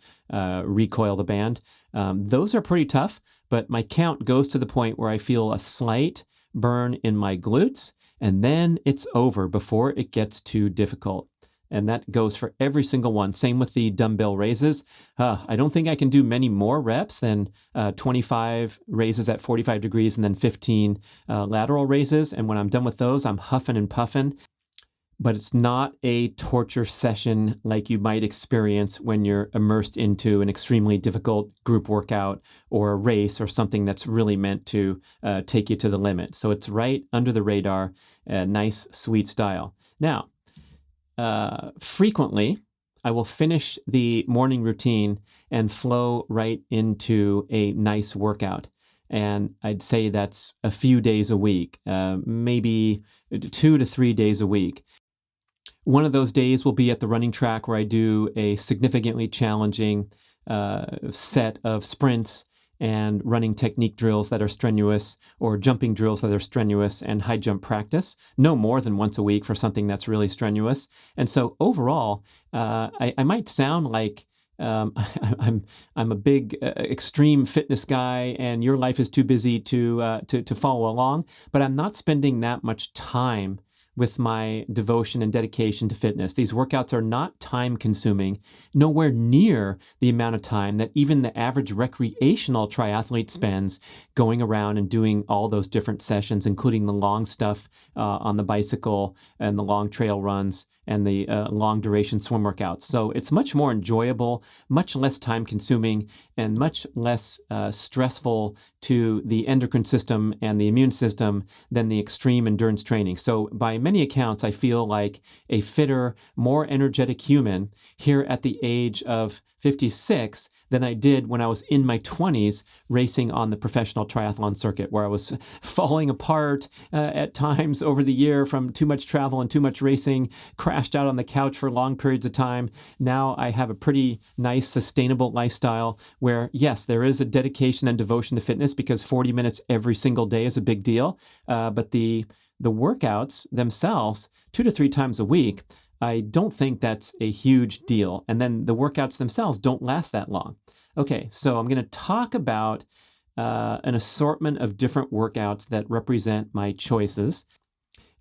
recoil the band. Those are pretty tough, but my count goes to the point where I feel a slight burn in my glutes, and then it's over before it gets too difficult. And that goes for every single one. Same with the dumbbell raises. I don't think I can do many more reps than 25 raises at 45 degrees and then 15 lateral raises. And when I'm done with those, I'm huffing and puffing. But it's not a torture session like you might experience when you're immersed into an extremely difficult group workout or a race or something that's really meant to take you to the limit. So it's right under the radar, nice, sweet style. Now, frequently, I will finish the morning routine and flow right into a nice workout. And I'd say that's a few days a week, maybe 2 to 3 days a week. One of those days will be at the running track where I do a significantly challenging set of sprints and running technique drills that are strenuous or jumping drills that are strenuous and high jump practice, no more than once a week for something that's really strenuous. And so overall, I might sound like I'm a big extreme fitness guy and your life is too busy to follow along, but I'm not spending that much time with my devotion and dedication to fitness. These workouts are not time consuming, nowhere near the amount of time that even the average recreational triathlete spends going around and doing all those different sessions, including the long stuff on the bicycle and the long trail runs and the long duration swim workouts. So it's much more enjoyable, much less time consuming, and much less stressful to the endocrine system and the immune system than the extreme endurance training. So by many accounts, I feel like a fitter, more energetic human here at the age of 56 than I did when I was in my 20s racing on the professional triathlon circuit, where I was falling apart at times over the year from too much travel and too much racing, crashed out on the couch for long periods of time. Now I have a pretty nice, sustainable lifestyle where, yes, there is a dedication and devotion to fitness because 40 minutes every single day is a big deal. But the workouts themselves, 2 to 3 times a week, I don't think that's a huge deal. And then the workouts themselves don't last that long. Okay, so I'm going to talk about an assortment of different workouts that represent my choices.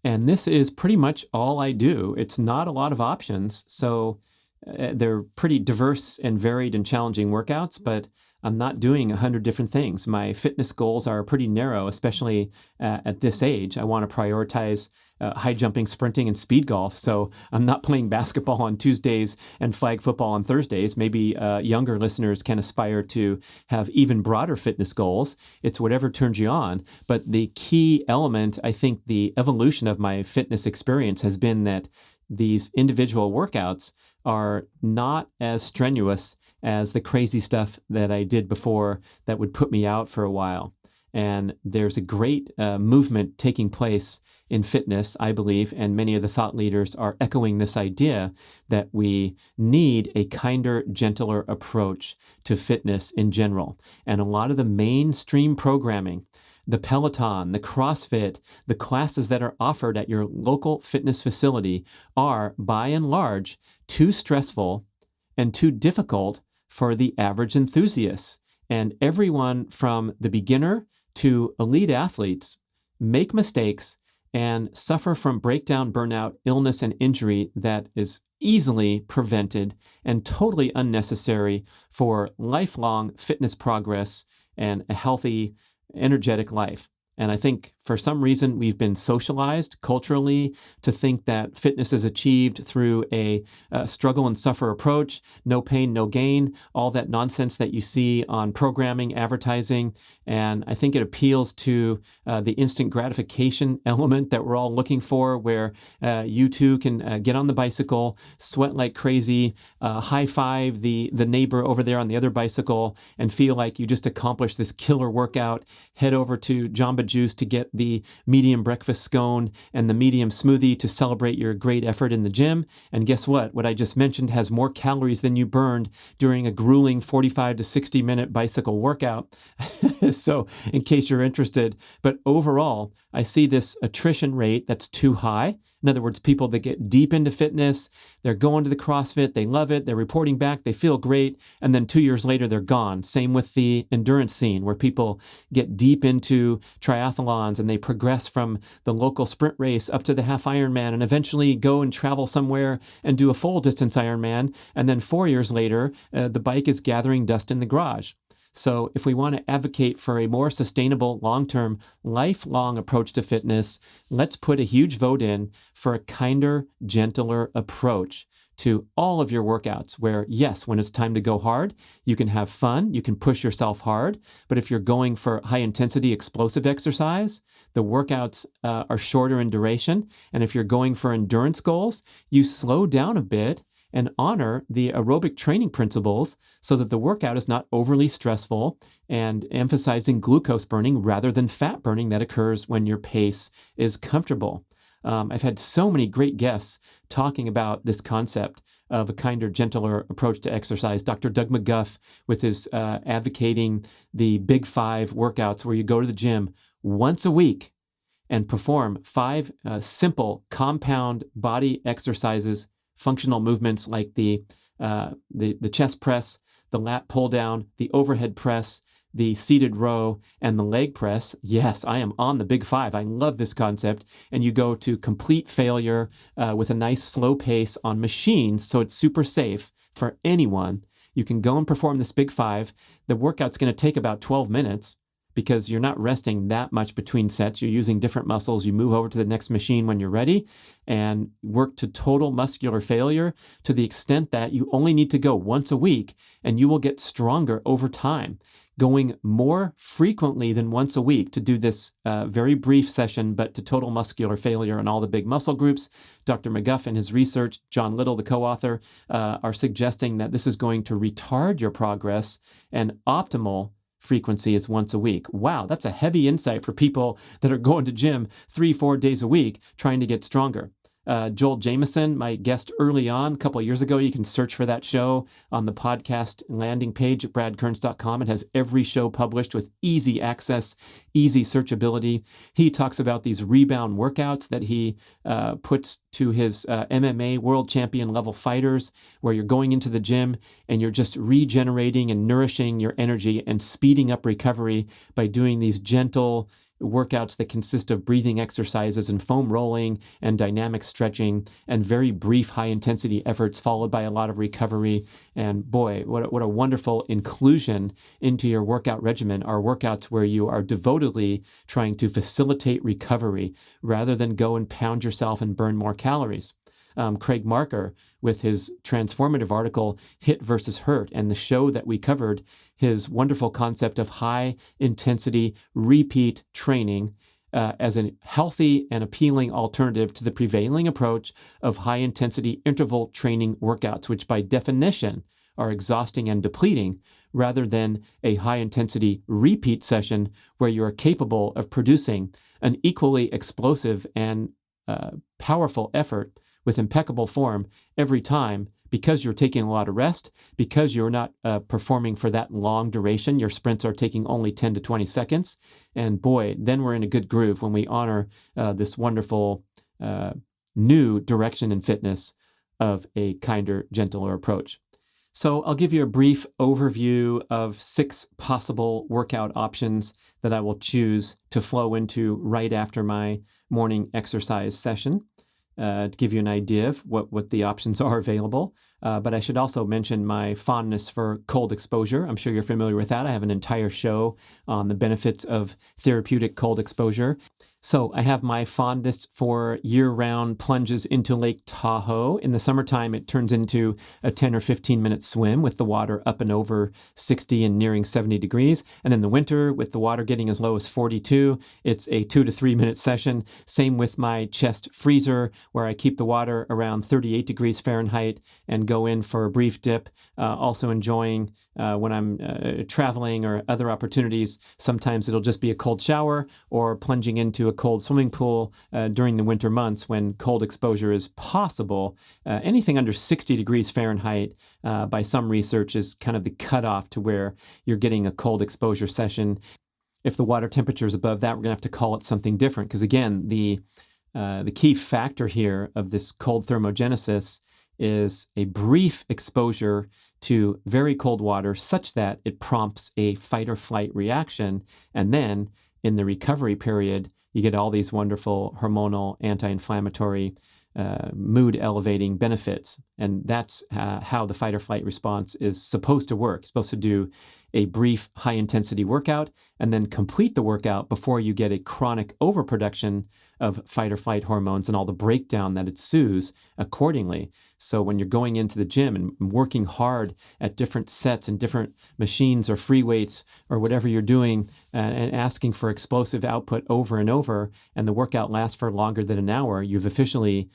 And this is pretty much all I do. It's not a lot of options. So they're pretty diverse and varied and challenging workouts, but I'm not doing 100 different things. My fitness goals are pretty narrow, especially at this age. I want to prioritize high jumping, sprinting, and speed golf. So I'm not playing basketball on Tuesdays and flag football on Thursdays. Maybe younger listeners can aspire to have even broader fitness goals. It's whatever turns you on. But the key element, I think the evolution of my fitness experience has been that these individual workouts are not as strenuous as the crazy stuff that I did before that would put me out for a while. And there's a great movement taking place in fitness, I believe, and many of the thought leaders are echoing this idea that we need a kinder, gentler approach to fitness in general. And a lot of the mainstream programming, the Peloton, the CrossFit, the classes that are offered at your local fitness facility are, by and large, too stressful and too difficult for the average enthusiast. And everyone from the beginner to elite athletes make mistakes and suffer from breakdown, burnout, illness, and injury that is easily prevented and totally unnecessary for lifelong fitness progress and a healthy, energetic life. And I think for some reason we've been socialized culturally to think that fitness is achieved through a struggle and suffer approach, no pain, no gain, all that nonsense that you see on programming, advertising. And I think it appeals to the instant gratification element that we're all looking for, where you too can get on the bicycle, sweat like crazy, high five the neighbor over there on the other bicycle, and feel like you just accomplished this killer workout. Head over to Jamba Juice to get the medium breakfast scone and the medium smoothie to celebrate your great effort in the gym. And guess what? What I just mentioned has more calories than you burned during a grueling 45 to 60 minute bicycle workout. So in case you're interested, but overall, I see this attrition rate that's too high. In other words, people that get deep into fitness, they're going to the CrossFit, they love it, they're reporting back, they feel great, and then 2 years later, they're gone. Same with the endurance scene, where people get deep into triathlons and they progress from the local sprint race up to the half Ironman and eventually go and travel somewhere and do a full distance Ironman. And then 4 years later, the bike is gathering dust in the garage. So if we want to advocate for a more sustainable, long-term, lifelong approach to fitness, let's put a huge vote in for a kinder, gentler approach to all of your workouts, where, yes, when it's time to go hard, you can have fun, you can push yourself hard. But if you're going for high-intensity, explosive exercise, the workouts are shorter in duration. And if you're going for endurance goals, you slow down a bit and honor the aerobic training principles so that the workout is not overly stressful, and emphasizing glucose burning rather than fat burning that occurs when your pace is comfortable. I've had so many great guests talking about this concept of a kinder, gentler approach to exercise. Dr. Doug McGuff with his advocating the Big 5 workouts, where you go to the gym once a week and perform 5 simple compound body exercises, functional movements like the chest press, the lat pull down, the overhead press, the seated row, and the leg press. Yes, I am on the Big 5. I love this concept. And you go to complete failure with a nice slow pace on machines, so it's super safe for anyone. You can go and perform this Big 5. The workout's going to take about 12 minutes. Because you're not resting that much between sets. You're using different muscles. You move over to the next machine when you're ready and work to total muscular failure, to the extent that you only need to go once a week and you will get stronger over time. Going more frequently than once a week to do this very brief session, but to total muscular failure in all the big muscle groups. Dr. McGuff and his research, John Little, the co-author, are suggesting that this is going to retard your progress, and optimal frequency is once a week. Wow, that's a heavy insight for people that are going to gym 3-4 days a week trying to get stronger. Joel Jameson, my guest early on, a couple of years ago, you can search for that show on the podcast landing page at bradkearns.com. It has every show published with easy access, easy searchability. He talks about these rebound workouts that he puts to his MMA world champion level fighters, where you're going into the gym and you're just regenerating and nourishing your energy and speeding up recovery by doing these gentle workouts that consist of breathing exercises and foam rolling and dynamic stretching and very brief high-intensity efforts followed by a lot of recovery. And boy, what a wonderful inclusion into your workout regimen are workouts where you are devotedly trying to facilitate recovery rather than go and pound yourself and burn more calories. Craig Marker, with his transformative article, Hit versus Hurt, and the show that we covered, his wonderful concept of high-intensity repeat training as a healthy and appealing alternative to the prevailing approach of high-intensity interval training workouts, which by definition are exhausting and depleting, rather than a high-intensity repeat session where you are capable of producing an equally explosive and powerful effort with impeccable form every time, because you're taking a lot of rest, because you're not performing for that long duration. Your sprints are taking only 10 to 20 seconds. And boy, then we're in a good groove when we honor this wonderful new direction in fitness of a kinder, gentler approach. So I'll give you a brief overview of 6 possible workout options that I will choose to flow into right after my morning exercise session. To give you an idea of what the options are available. But I should also mention my fondness for cold exposure. I'm sure you're familiar with that. I have an entire show on the benefits of therapeutic cold exposure. So I have my fondness for year-round plunges into Lake Tahoe. In the summertime, it turns into a 10 or 15-minute swim with the water up and over 60 and nearing 70 degrees. And in the winter, with the water getting as low as 42, it's a 2 to 3 minute session. Same with my chest freezer, where I keep the water around 38 degrees Fahrenheit and go in for a brief dip. Also enjoying when I'm traveling or other opportunities. Sometimes it'll just be a cold shower or plunging into a cold swimming pool during the winter months when cold exposure is possible. Anything under 60 degrees Fahrenheit, by some research, is kind of the cutoff to where you're getting a cold exposure session. If the water temperature is above that, we're going to have to call it something different. Because again, the key factor here of this cold thermogenesis is a brief exposure to very cold water such that it prompts a fight or flight reaction. And then in the recovery period, you get all these wonderful hormonal, anti-inflammatory, mood-elevating benefits. And that's how the fight or flight response is supposed to work. It's supposed to do a brief high-intensity workout and then complete the workout before you get a chronic overproduction of fight or flight hormones and all the breakdown that ensues accordingly. So when you're going into the gym and working hard at different sets and different machines or free weights or whatever you're doing and asking for explosive output over and over, and the workout lasts for longer than an hour, you've officially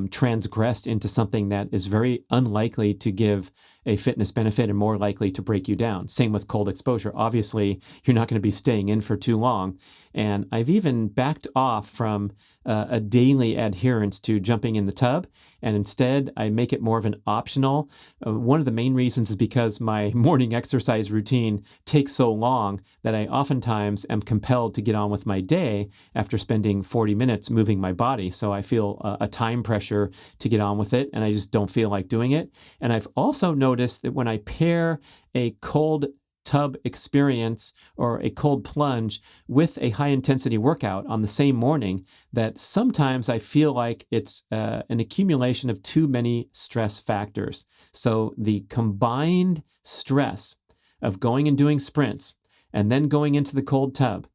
transgressed into something that is very unlikely to give a fitness benefit and more likely to break you down. Same with cold exposure. Obviously, you're not going to be staying in for too long. And I've even backed off from a daily adherence to jumping in the tub. And instead, I make it more of an optional. One of the main reasons is because my morning exercise routine takes so long that I oftentimes am compelled to get on with my day after spending 40 minutes moving my body. So I feel a time pressure to get on with it, and I just don't feel like doing it. And I've also noticed that when I pair a cold tub experience or a cold plunge with a high intensity workout on the same morning, that sometimes I feel like it's an accumulation of too many stress factors. So the combined stress of going and doing sprints and then going into the cold tub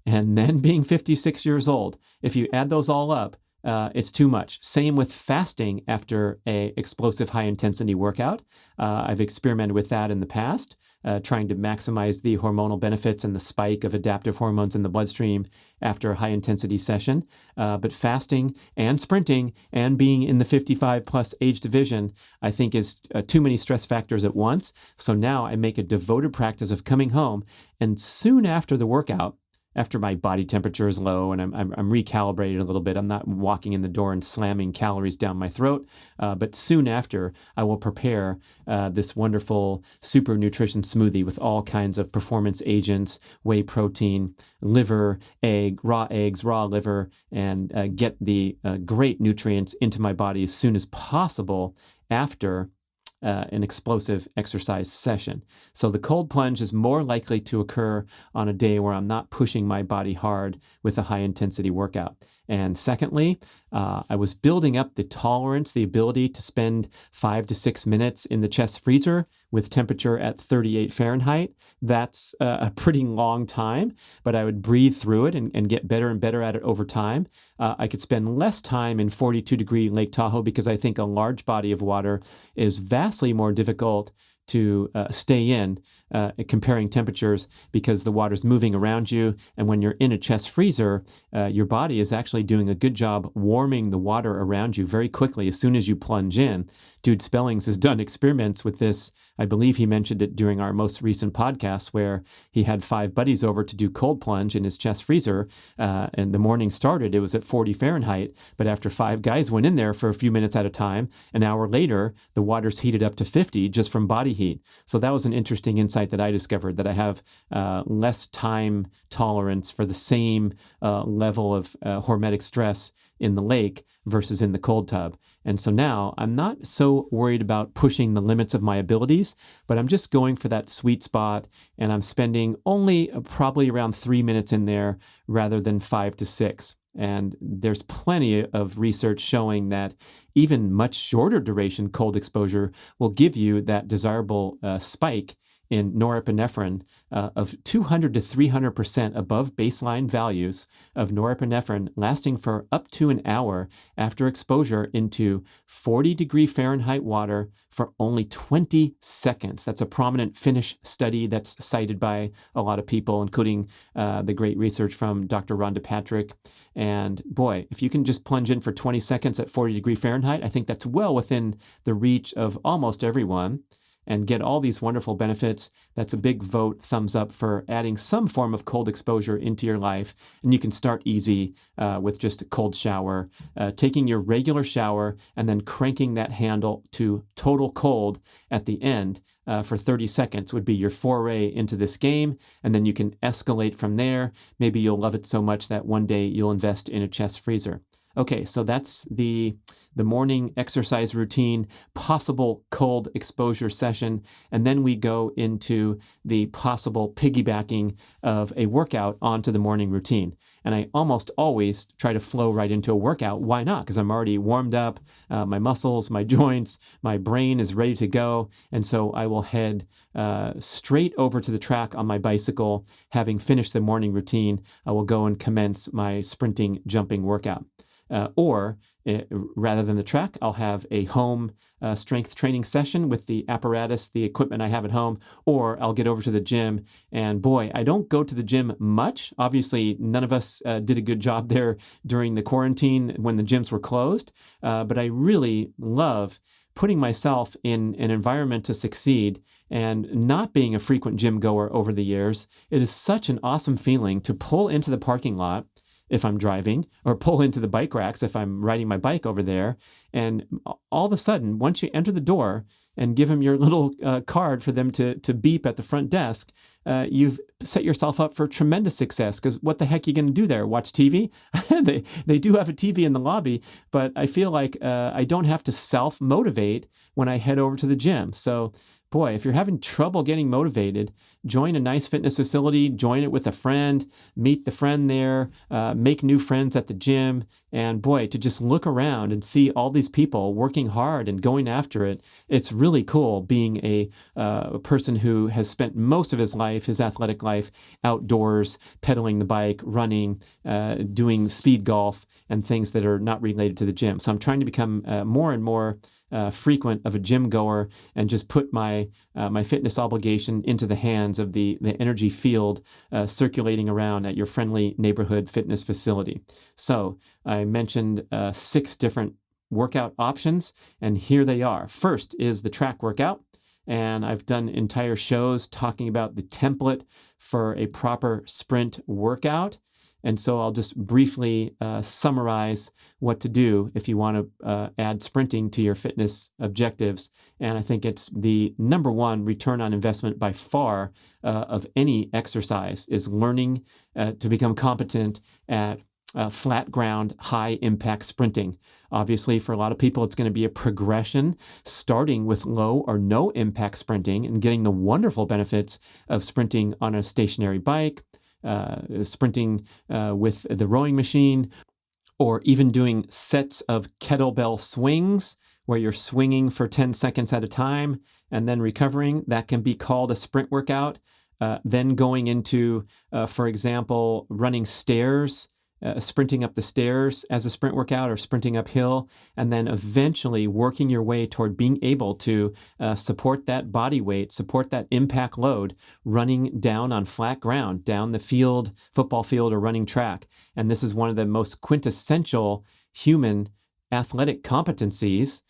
and then being 56 years old, if you add those all up, it's too much. Same with fasting after a explosive high intensity workout. I've experimented with that in the past, trying to maximize the hormonal benefits and the spike of adaptive hormones in the bloodstream after a high intensity session. But fasting and sprinting and being in the 55 plus age division, I think is too many stress factors at once. So now I make a devoted practice of coming home and soon after the workout, after my body temperature is low and I'm recalibrated a little bit, I'm not walking in the door and slamming calories down my throat, but soon after, I will prepare this wonderful super nutrition smoothie with all kinds of performance agents, whey protein, liver, raw eggs, raw liver, and get the great nutrients into my body as soon as possible after an explosive exercise session. So the cold plunge is more likely to occur on a day where I'm not pushing my body hard with a high intensity workout. And secondly, I was building up the tolerance, the ability to spend 5 to 6 minutes in the chest freezer with temperature at 38 Fahrenheit. That's a pretty long time, but I would breathe through it and get better and better at it over time. I could spend less time in 42 degree Lake Tahoe because I think a large body of water is vastly more difficult to stay in comparing temperatures because the water's moving around you. And when you're in a chest freezer, your body is actually doing a good job warming the water around you very quickly as soon as you plunge in. Dude Spellings has done experiments with this. I believe he mentioned it during our most recent podcast where he had 5 buddies over to do cold plunge in his chest freezer. And the morning started, it was at 40 Fahrenheit. But after 5 guys went in there for a few minutes at a time, an hour later, the water's heated up to 50 just from body heat. So that was an interesting insight that I discovered, that I have less time tolerance for the same level of hormetic stress in the lake versus in the cold tub. And so now I'm not so worried about pushing the limits of my abilities, but I'm just going for that sweet spot, and I'm spending only probably around 3 minutes in there rather than 5 to 6. And there's plenty of research showing that even much shorter duration cold exposure will give you that desirable spike in norepinephrine of 200 to 300% above baseline values of norepinephrine, lasting for up to an hour after exposure into 40-degree Fahrenheit water for only 20 seconds. That's a prominent Finnish study that's cited by a lot of people, including the great research from Dr. Rhonda Patrick. And boy, if you can just plunge in for 20 seconds at 40-degree Fahrenheit, I think that's well within the reach of almost everyone, and get all these wonderful benefits. That's a big vote, thumbs up, for adding some form of cold exposure into your life. And you can start easy with just a cold shower, taking your regular shower and then cranking that handle to total cold at the end for 30 seconds would be your foray into this game. And then you can escalate from there. Maybe you'll love it so much that one day you'll invest in a chest freezer. Okay, so that's the morning exercise routine, possible cold exposure session, and then we go into the possible piggybacking of a workout onto the morning routine. And I almost always try to flow right into a workout. Why not? Because I'm already warmed up, my muscles, my joints, my brain is ready to go. And so I will head straight over to the track on my bicycle. Having finished the morning routine, I will go and commence my sprinting, jumping workout. Rather than the track, I'll have a home strength training session with the apparatus, the equipment I have at home, or I'll get over to the gym. And boy, I don't go to the gym much. Obviously, none of us did a good job there during the quarantine when the gyms were closed. But I really love putting myself in an environment to succeed, and not being a frequent gym goer over the years. It is such an awesome feeling to pull into the parking lot if I'm driving, or pull into the bike racks if I'm riding my bike over there. And all of a sudden, once you enter the door and give them your little card for them to beep at the front desk, you've set yourself up for tremendous success, because what the heck are you going to do there? Watch TV? They do have a TV in the lobby, but I feel like I don't have to self-motivate when I head over to the gym. So boy, if you're having trouble getting motivated, join a nice fitness facility, join it with a friend, meet the friend there, make new friends at the gym. And boy, to just look around and see all these people working hard and going after it, it's really cool being a person who has spent most of his life, his athletic life, outdoors, pedaling the bike, running, doing speed golf, and things that are not related to the gym. So I'm trying to become more and more frequent of a gym goer, and just put my fitness obligation into the hands of the energy field circulating around at your friendly neighborhood fitness facility. So I mentioned 6 different workout options, and here they are. First is the track workout, and I've done entire shows talking about the template for a proper sprint workout. And so I'll just briefly summarize what to do if you want to add sprinting to your fitness objectives. And I think it's the number one return on investment by far of any exercise, is learning to become competent at flat ground, high impact sprinting. Obviously, for a lot of people, it's going to be a progression, starting with low or no impact sprinting and getting the wonderful benefits of sprinting on a stationary bike, sprinting with the rowing machine, or even doing sets of kettlebell swings where you're swinging for 10 seconds at a time and then recovering. That can be called a sprint workout. Then going into, for example, running stairs, sprinting up the stairs as a sprint workout, or sprinting uphill, and then eventually working your way toward being able to support that body weight, support that impact load, running down on flat ground, down the field, football field, or running track. And this is one of the most quintessential human athletic competencies.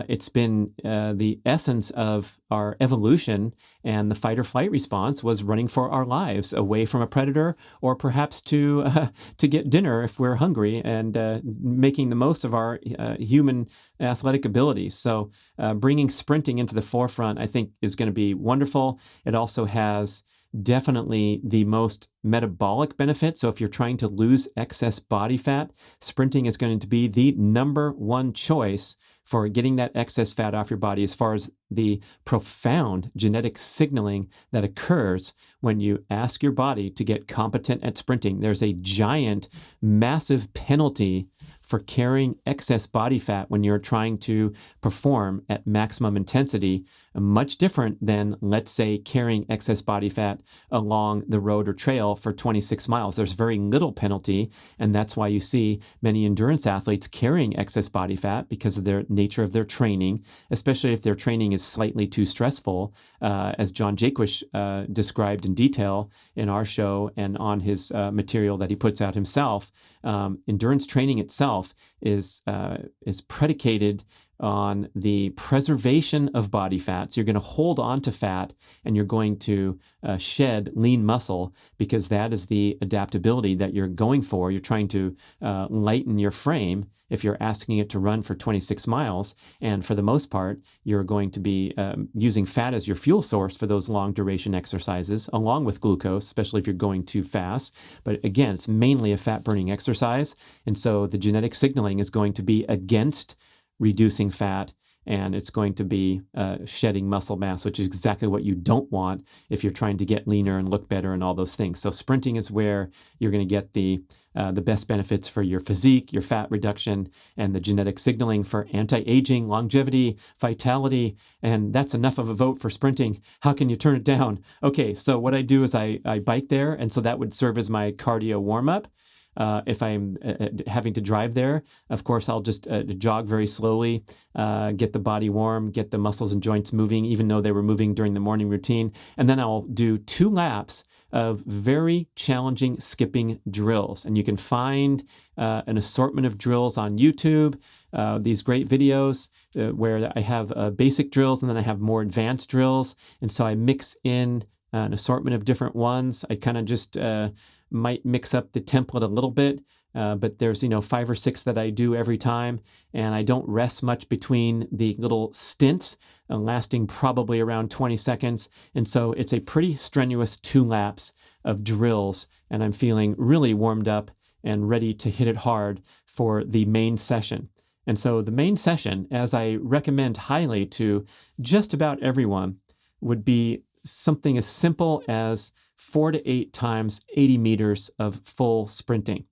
It's been the essence of our evolution, and the fight or flight response was running for our lives away from a predator, or perhaps to get dinner if we're hungry, and making the most of our human athletic abilities. So bringing sprinting into the forefront, I think, is going to be wonderful. It also has definitely the most metabolic benefit. So if you're trying to lose excess body fat, sprinting is going to be the number one choice for getting that excess fat off your body as far as the profound genetic signaling that occurs when you ask your body to get competent at sprinting. There's a giant, massive penalty for carrying excess body fat when you're trying to perform at maximum intensity, much different than, let's say, carrying excess body fat along the road or trail for 26 miles. There's very little penalty, and that's why you see many endurance athletes carrying excess body fat because of their nature of their training, especially if their training is slightly too stressful, as John Jaquish described in detail in our show and on his material that he puts out himself. Endurance training itself is predicated on the preservation of body fat. So you're going to hold on to fat and you're going to shed lean muscle because that is the adaptability that you're going for. You're trying to lighten your frame if you're asking it to run for 26 miles. And for the most part, you're going to be using fat as your fuel source for those long duration exercises, along with glucose, especially if you're going too fast. But again, it's mainly a fat burning exercise. And so the genetic signaling is going to be against reducing fat, and it's going to be shedding muscle mass, which is exactly what you don't want if you're trying to get leaner and look better and all those things. So sprinting is where you're going to get the best benefits for your physique, your fat reduction, and the genetic signaling for anti-aging, longevity, vitality. And that's enough of a vote for sprinting. How can you turn it down? Okay, so what I do is I bike there, and so that would serve as my cardio warm-up. If I'm having to drive there, of course, I'll just jog very slowly, get the body warm, get the muscles and joints moving, even though they were moving during the morning routine. And then I'll do 2 laps of very challenging skipping drills. And you can find an assortment of drills on YouTube, these great videos where I have basic drills and then I have more advanced drills. And so I mix in an assortment of different ones. I kind of just might mix up the template a little bit, but there's 5 or 6 that I do every time, and I don't rest much between the little stints, lasting probably around 20 seconds. And so it's a pretty strenuous 2 laps of drills, and I'm feeling really warmed up and ready to hit it hard for the main session. And so the main session, as I recommend highly to just about everyone, would be something as simple as 4 to 8 times 80 meters of full sprinting.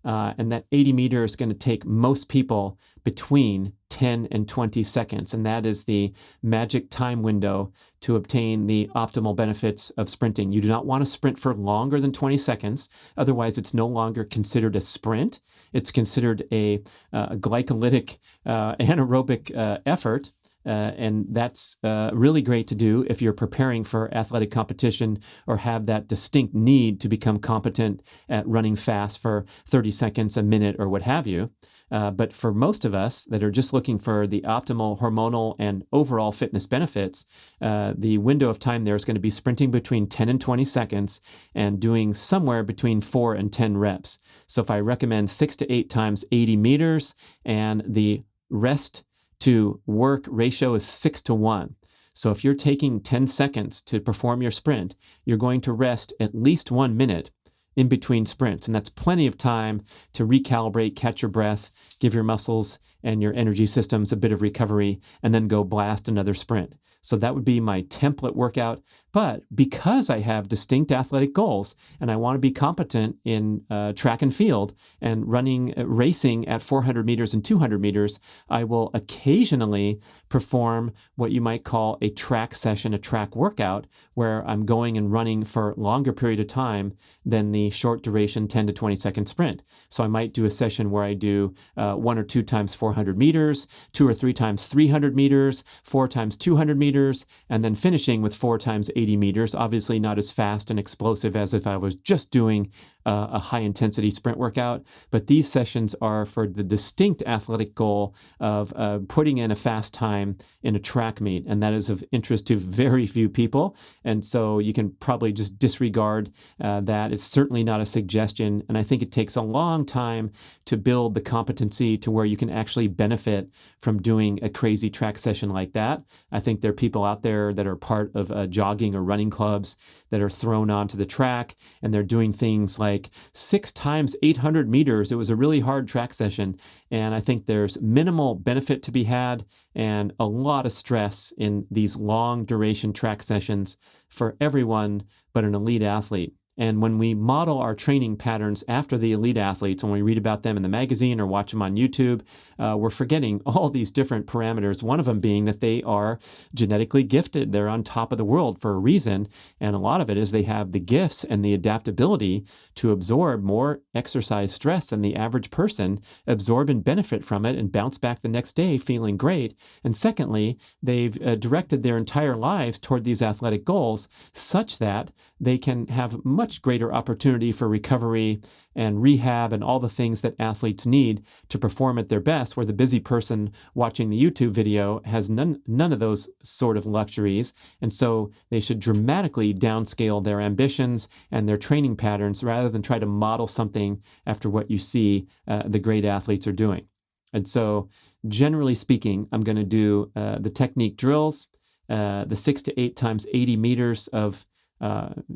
And that 80 meters is going to take most people between 10 and 20 seconds. And that is the magic time window to obtain the optimal benefits of sprinting. You do not want to sprint for longer than 20 seconds. Otherwise, it's no longer considered a sprint. It's considered a glycolytic anaerobic effort. And that's really great to do if you're preparing for athletic competition or have that distinct need to become competent at running fast for 30 seconds, a minute, or what have you. But for most of us that are just looking for the optimal hormonal and overall fitness benefits, the window of time there is going to be sprinting between 10 and 20 seconds and doing somewhere between 4 and 10 reps. So if I recommend 6 to 8 times 80 meters and the rest to work ratio is 6 to 1. So if you're taking 10 seconds to perform your sprint, you're going to rest at least 1 minute in between sprints. And that's plenty of time to recalibrate, catch your breath, give your muscles and your energy systems a bit of recovery, and then go blast another sprint. So that would be my template workout. But because I have distinct athletic goals and I want to be competent in track and field and racing at 400 meters and 200 meters, I will occasionally perform what you might call a track session, a track workout, where I'm going and running for a longer period of time than the short duration 10 to 20 second sprint. So I might do a session where I do 1 or 2 times 400 meters, 2 or 3 times 300 meters, 4 times 200 meters, and then finishing with 4 times 80 meters, obviously not as fast and explosive as if I was just doing a high-intensity sprint workout. But these sessions are for the distinct athletic goal of putting in a fast time in a track meet, and that is of interest to very few people. And so you can probably just disregard that. It's certainly not a suggestion, and I think it takes a long time to build the competency to where you can actually benefit from doing a crazy track session like that. I think there are people out there that are part of jogging or running clubs that are thrown onto the track, and they're doing things like 6 times 800 meters. It was a really hard track session, and I think there's minimal benefit to be had and a lot of stress in these long duration track sessions for everyone but an elite athlete. And when we model our training patterns after the elite athletes, when we read about them in the magazine or watch them on YouTube, we're forgetting all these different parameters, one of them being that they are genetically gifted. They're on top of the world for a reason. And a lot of it is they have the gifts and the adaptability to absorb more exercise stress than the average person, absorb and benefit from it, and bounce back the next day feeling great. And secondly, they've directed their entire lives toward these athletic goals such that they can have much greater opportunity for recovery and rehab and all the things that athletes need to perform at their best, where the busy person watching the YouTube video has none of those sort of luxuries. And so they should dramatically downscale their ambitions and their training patterns rather than try to model something after what you see the great athletes are doing. And so generally speaking, I'm going to do the technique drills, the 6 to 8 times 80 meters of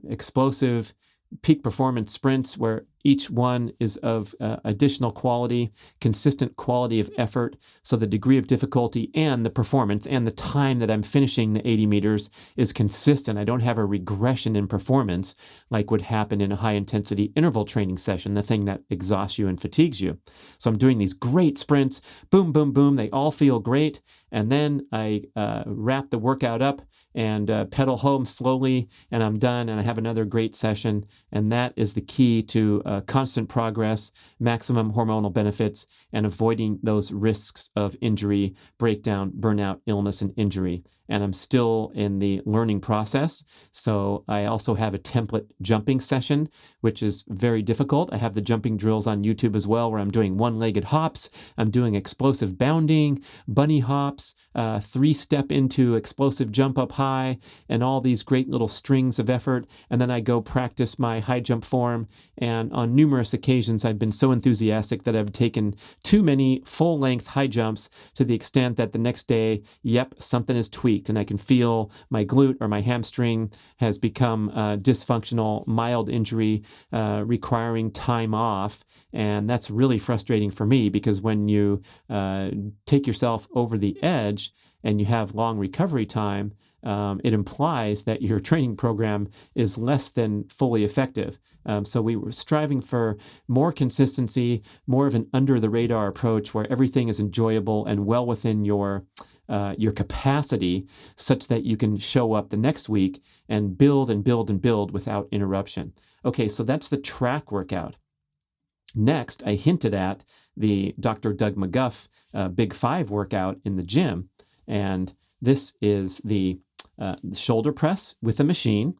explosive peak performance sprints where each one is of additional quality, consistent quality of effort. So the degree of difficulty and the performance and the time that I'm finishing the 80 meters is consistent. I don't have a regression in performance like would happen in a high intensity interval training session, the thing that exhausts you and fatigues you. So I'm doing these great sprints, boom, boom, boom. They all feel great. And then I wrap the workout up and pedal home slowly, and I'm done, and I have another great session. And that is the key to constant progress, maximum hormonal benefits, and avoiding those risks of injury, breakdown, burnout, illness, and injury. And I'm still in the learning process. So I also have a template jumping session, which is very difficult. I have the jumping drills on YouTube as well, where I'm doing one-legged hops. I'm doing explosive bounding, bunny hops, 3-step into explosive jump up high, and all these great little strings of effort. And then I go practice my high jump form. And on numerous occasions, I've been so enthusiastic that I've taken too many full-length high jumps to the extent that the next day, something is tweaked. And I can feel my glute or my hamstring has become dysfunctional, mild injury requiring time off. And that's really frustrating for me because when you take yourself over the edge and you have long recovery time, it implies that your training program is less than fully effective. So we were striving for more consistency, more of an under-the-radar approach where everything is enjoyable and well within your capacity such that you can show up the next week and build and build and build without interruption. Okay, so that's the track workout. Next, I hinted at the Dr. Doug McGuff Big 5 workout in the gym, and this is the shoulder press with a machine,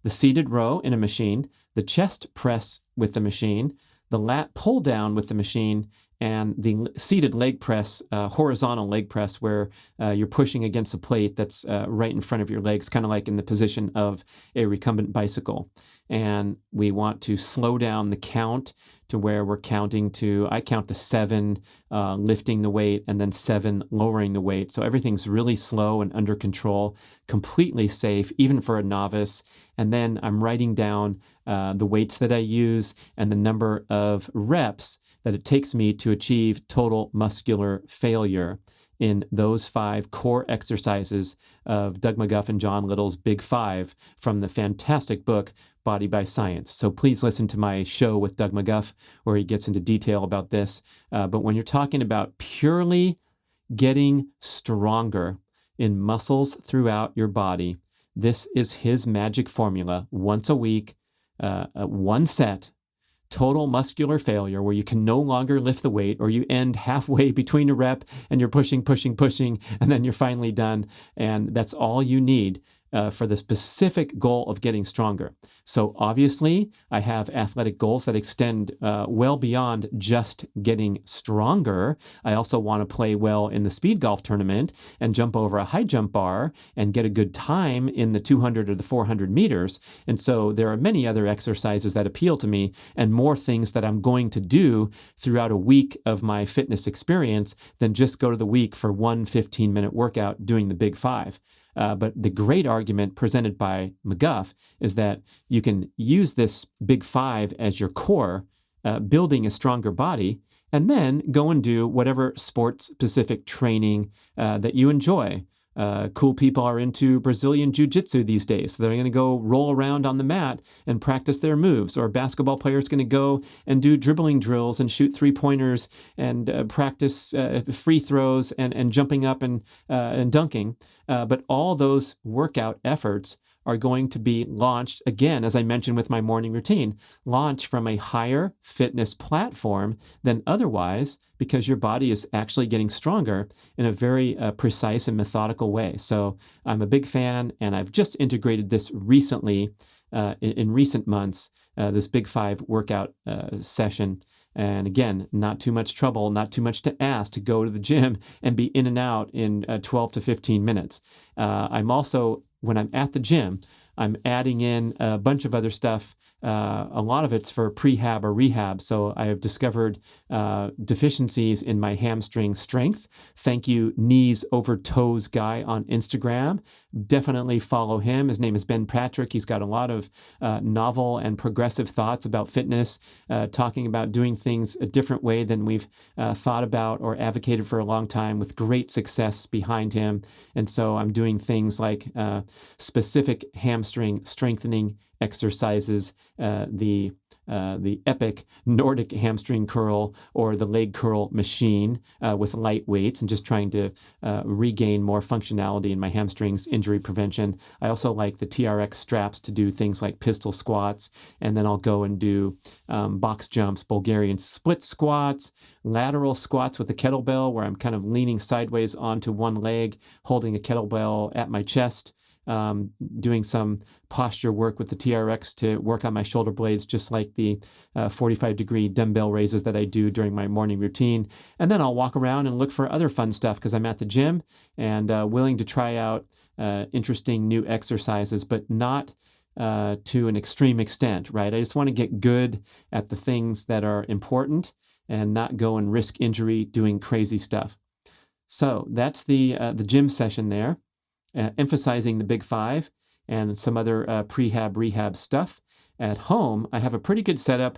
the seated row in a machine, the chest press with the machine, the lat pull down with the machine, and the seated leg press, horizontal leg press, where you're pushing against a plate that's right in front of your legs, kind of like in the position of a recumbent bicycle. And we want to slow down the count to where we're counting to, I count to 7 lifting the weight and then 7 lowering the weight. So everything's really slow and under control, completely safe, even for a novice. And then I'm writing down the weights that I use and the number of reps that it takes me to achieve total muscular failure in those 5 core exercises of Doug McGuff and John Little's Big 5 from the fantastic book, Body by Science. So please listen to my show with Doug McGuff where he gets into detail about this. But when you're talking about purely getting stronger in muscles throughout your body, this is his magic formula. Once a week, 1 set, total muscular failure, where you can no longer lift the weight, or you end halfway between a rep and you're pushing, and then you're finally done. And that's all you need for the specific goal of getting stronger. So obviously, I have athletic goals that extend well beyond just getting stronger. I also want to play well in the speed golf tournament and jump over a high jump bar and get a good time in the 200 or the 400 meters. And so there are many other exercises that appeal to me and more things that I'm going to do throughout a week of my fitness experience than just go to the week for one 15-minute workout doing the big five. But the great argument presented by McGuff is that you can use this big five as your core, building a stronger body, and then go and do whatever sport-specific training that you enjoy. Cool people are into Brazilian jiu-jitsu these days. So they're going to go roll around on the mat and practice their moves. Or a basketball player is going to go and do dribbling drills and shoot three-pointers and practice free throws and jumping up and dunking. But all those workout efforts are going to be launched, again, as I mentioned with my morning routine, launched from a higher fitness platform than otherwise because your body is actually getting stronger in a very precise and methodical way. So I'm a big fan, and I've just integrated this recently, in recent months, this Big Five workout session. And again, not too much trouble, not too much to ask to go to the gym and be in and out in 12 to 15 minutes. I'm also, when I'm at the gym, I'm adding in a bunch of other stuff. A lot of it's for prehab or rehab. So I have discovered deficiencies in my hamstring strength. Thank you, Knees Over Toes guy on Instagram. Definitely follow him. His name is Ben Patrick. He's got a lot of novel and progressive thoughts about fitness, talking about doing things a different way than we've thought about or advocated for a long time, with great success behind him. And so I'm doing things like specific hamstring strengthening exercises, the epic Nordic hamstring curl or the leg curl machine with light weights, and just trying to regain more functionality in my hamstrings, injury prevention. I also like the TRX straps to do things like pistol squats, and then I'll go and do box jumps, Bulgarian split squats, lateral squats with a kettlebell where I'm kind of leaning sideways onto one leg, holding a kettlebell at my chest. Doing some posture work with the TRX to work on my shoulder blades, just like the 45-degree dumbbell raises that I do during my morning routine. And then I'll walk around and look for other fun stuff because I'm at the gym and willing to try out interesting new exercises, but not to an extreme extent, right? I just want to get good at the things that are important and not go and risk injury doing crazy stuff. So that's the gym session there. Emphasizing the Big Five and some other prehab, rehab stuff. At home, I have a pretty good setup.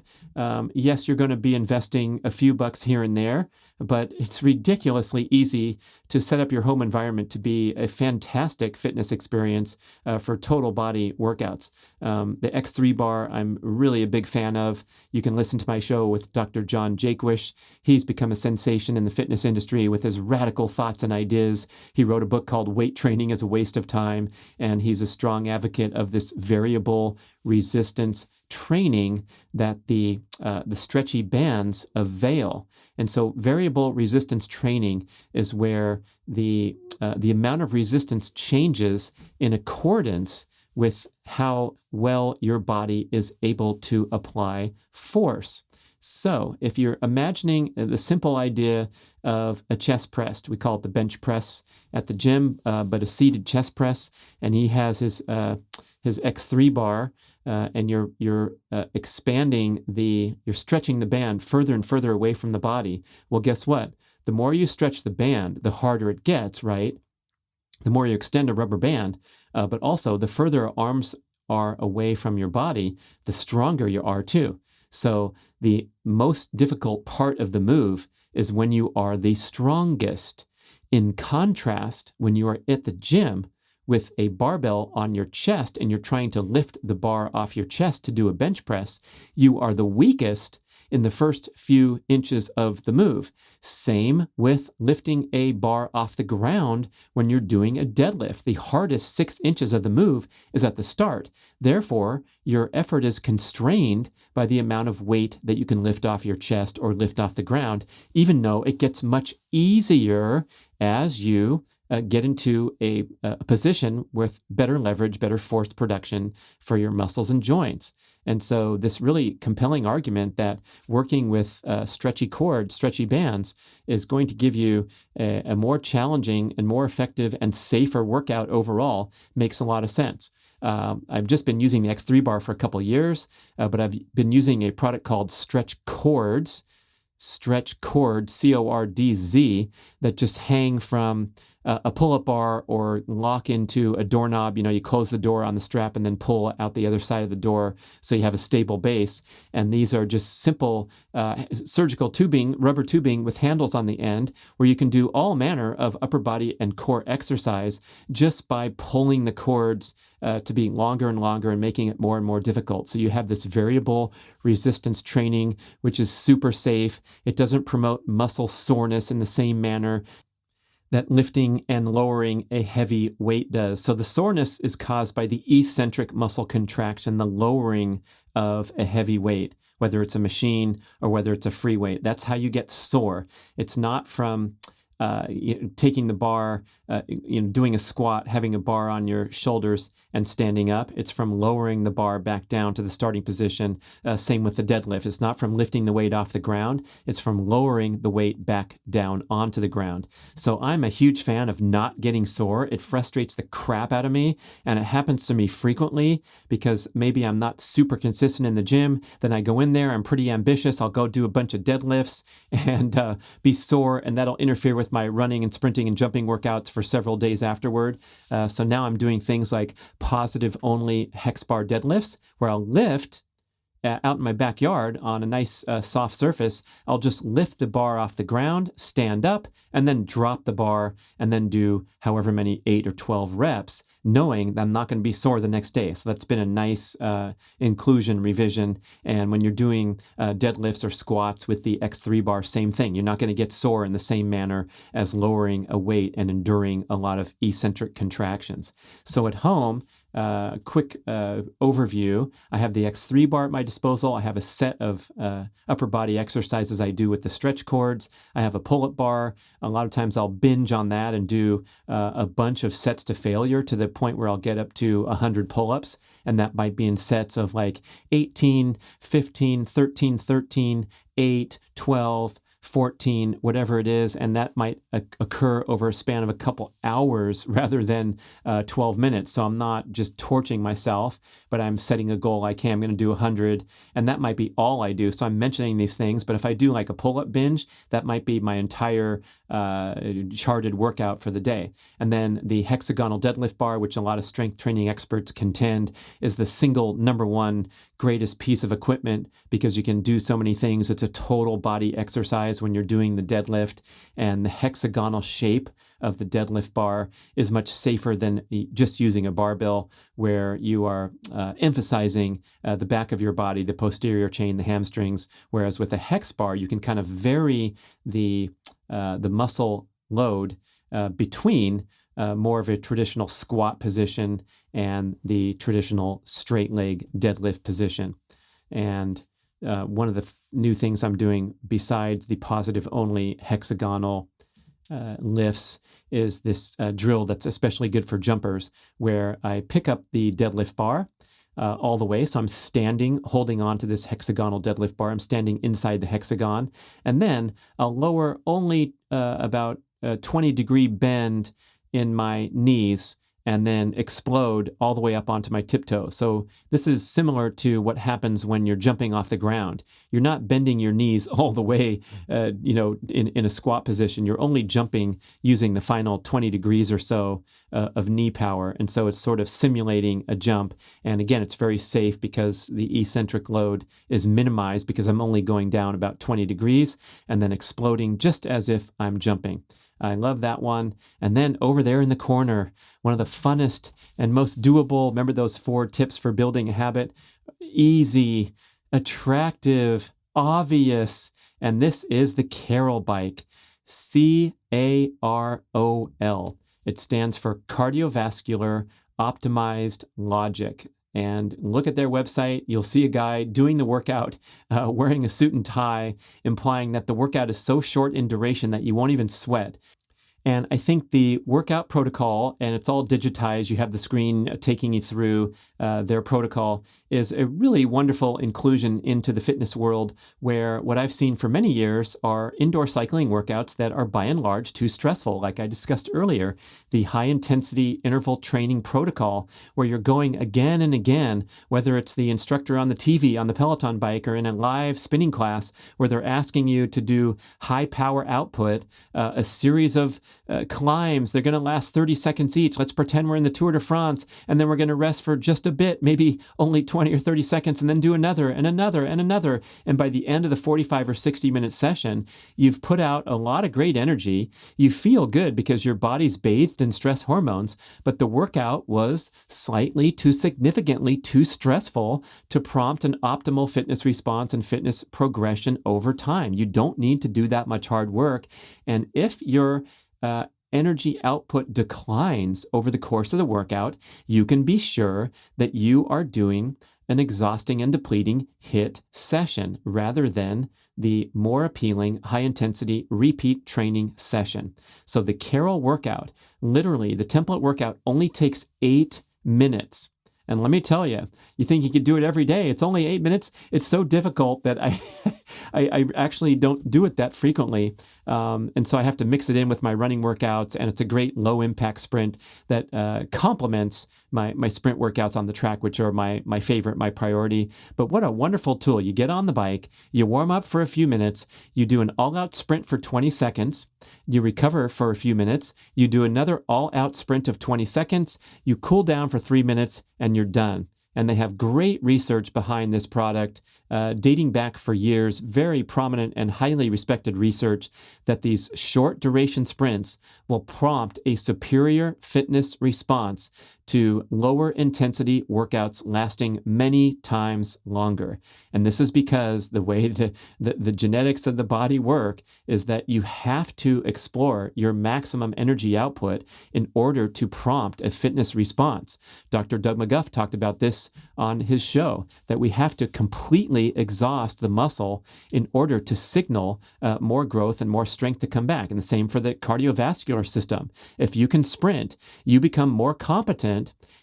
Yes, you're going to be investing a few bucks here and there, but it's ridiculously easy to set up your home environment to be a fantastic fitness experience for total body workouts. The X3 bar, I'm really a big fan of. You can listen to my show with Dr. John Jaquish. He's become a sensation in the fitness industry with his radical thoughts and ideas. He wrote a book called Weight Training is a Waste of Time, and he's a strong advocate of this variable resistance training that the stretchy bands avail. And so variable resistance training is where the amount of resistance changes in accordance with how well your body is able to apply force. So if you're imagining the simple idea of a chest press, we call it the bench press at the gym, but a seated chest press, and he has his X3 bar, and you're expanding you're stretching the band further and further away from the body. Well, guess what? The more you stretch the band, the harder it gets, right? The more you extend a rubber band, but also the further arms are away from your body, the stronger you are too. So the most difficult part of the move is when you are the strongest. In contrast, when you are at the gym with a barbell on your chest and you're trying to lift the bar off your chest to do a bench press, you are the weakest in the first few inches of the move. Same with lifting a bar off the ground when you're doing a deadlift. The hardest 6 inches of the move is at the start. Therefore, your effort is constrained by the amount of weight that you can lift off your chest or lift off the ground, even though it gets much easier as you get into a position with better leverage, better force production for your muscles and joints. And so this really compelling argument that working with stretchy cords, stretchy bands, is going to give you a more challenging and more effective and safer workout overall makes a lot of sense. I've just been using the X3 bar for a couple of years, but I've been using a product called Stretch Cords, CORDZ, that just hang from a pull-up bar or lock into a doorknob. You close the door on the strap and then pull out the other side of the door so you have a stable base. And these are just simple surgical tubing, rubber tubing with handles on the end, where you can do all manner of upper body and core exercise just by pulling the cords to be longer and longer and making it more and more difficult. So you have this variable resistance training, which is super safe. It doesn't promote muscle soreness in the same manner that lifting and lowering a heavy weight does. So the soreness is caused by the eccentric muscle contraction, the lowering of a heavy weight, whether it's a machine or whether it's a free weight. That's how you get sore. It's not from taking the bar, doing a squat, having a bar on your shoulders and standing up. It's from lowering the bar back down to the starting position. Same with the deadlift. It's not from lifting the weight off the ground. It's from lowering the weight back down onto the ground. So I'm a huge fan of not getting sore. It frustrates the crap out of me, and it happens to me frequently because maybe I'm not super consistent in the gym. Then I go in there, I'm pretty ambitious. I'll go do a bunch of deadlifts and be sore, and that'll interfere with my running and sprinting and jumping workouts for several days afterward. So now I'm doing things like positive only hex bar deadlifts, where I'll lift out in my backyard on a nice soft surface. I'll just lift the bar off the ground, stand up, and then drop the bar, and then do however many 8 or 12 reps, knowing that I'm not going to be sore the next day. So that's been a nice inclusion revision. And when you're doing deadlifts or squats with the X3 bar, same thing. You're not going to get sore in the same manner as lowering a weight and enduring a lot of eccentric contractions. So at home, quick overview. I have the X3 bar at my disposal. I have a set of upper body exercises I do with the stretch cords. I have a pull-up bar. A lot of times I'll binge on that and do a bunch of sets to failure to the point where I'll get up to 100 pull-ups. And that might be in sets of like 18, 15, 13, 13, 8, 12, 14, whatever it is, and that might occur over a span of a couple hours rather than 12 minutes. So I'm not just torching myself, but I'm setting a goal like, hey, I'm going to do 100, and that might be all I do. So I'm mentioning these things, but if I do like a pull-up binge, that might be my entire charted workout for the day. And then the hexagonal deadlift bar, which a lot of strength training experts contend is the single number one greatest piece of equipment because you can do so many things. It's a total body exercise when you're doing the deadlift, and the hexagonal shape of the deadlift bar is much safer than just using a barbell where you are emphasizing the back of your body, the posterior chain, the hamstrings, whereas with a hex bar, you can kind of vary the muscle load between more of a traditional squat position and the traditional straight leg deadlift position. And one of the new things I'm doing besides the positive only hexagonal lifts is this drill that's especially good for jumpers, where I pick up the deadlift bar all the way. So I'm standing, holding on to this hexagonal deadlift bar. I'm standing inside the hexagon, and then I'll lower only about a 20-degree bend in my knees and then explode all the way up onto my tiptoe. So this is similar to what happens when you're jumping off the ground. You're not bending your knees all the way, in a squat position. You're only jumping using the final 20 degrees or so of knee power. And so it's sort of simulating a jump. And again, it's very safe because the eccentric load is minimized because I'm only going down about 20 degrees and then exploding just as if I'm jumping. I love that one. And then over there in the corner, one of the funnest and most doable, remember those 4 tips for building a habit? Easy, attractive, obvious. And this is the Carol bike, CAROL. It stands for Cardiovascular Optimized Logic. And look at their website. You'll see a guy doing the workout wearing a suit and tie, implying that the workout is so short in duration that you won't even sweat. And I think the workout protocol, and it's all digitized, you have the screen taking you through their protocol, is a really wonderful inclusion into the fitness world, where what I've seen for many years are indoor cycling workouts that are by and large too stressful. Like I discussed earlier, the high intensity interval training protocol, where you're going again and again, whether it's the instructor on the TV on the Peloton bike or in a live spinning class, where they're asking you to do high power output, a series of climbs. They're going to last 30 seconds each. Let's pretend we're in the Tour de France, and then we're going to rest for just a bit, maybe only 20 or 30 seconds, and then do another and another and another. And by the end of the 45 or 60-minute session, you've put out a lot of great energy. You feel good because your body's bathed in stress hormones, but the workout was slightly too significantly too stressful to prompt an optimal fitness response and fitness progression over time. You don't need to do that much hard work. And if your energy output declines over the course of the workout, you can be sure that you are doing an exhausting and depleting HIIT session rather than the more appealing high-intensity repeat training session. So the Carol workout, literally the template workout, only takes 8 minutes. And let me tell you, you think you could do it every day. It's only 8 minutes. It's so difficult that I actually don't do it that frequently. And so I have to mix it in with my running workouts. And it's a great low impact sprint that complements my sprint workouts on the track, which are my favorite, my priority. But what a wonderful tool. You get on the bike, you warm up for a few minutes, you do an all out sprint for 20 seconds, you recover for a few minutes, you do another all out sprint of 20 seconds, you cool down for 3 minutes, and you're done. And they have great research behind this product, dating back for years, very prominent and highly respected research that these short duration sprints will prompt a superior fitness response to lower intensity workouts lasting many times longer. And this is because the way the genetics of the body work is that you have to explore your maximum energy output in order to prompt a fitness response. Dr. Doug McGuff talked about this on his show, that we have to completely exhaust the muscle in order to signal more growth and more strength to come back. And the same for the cardiovascular system. If you can sprint, you become more competent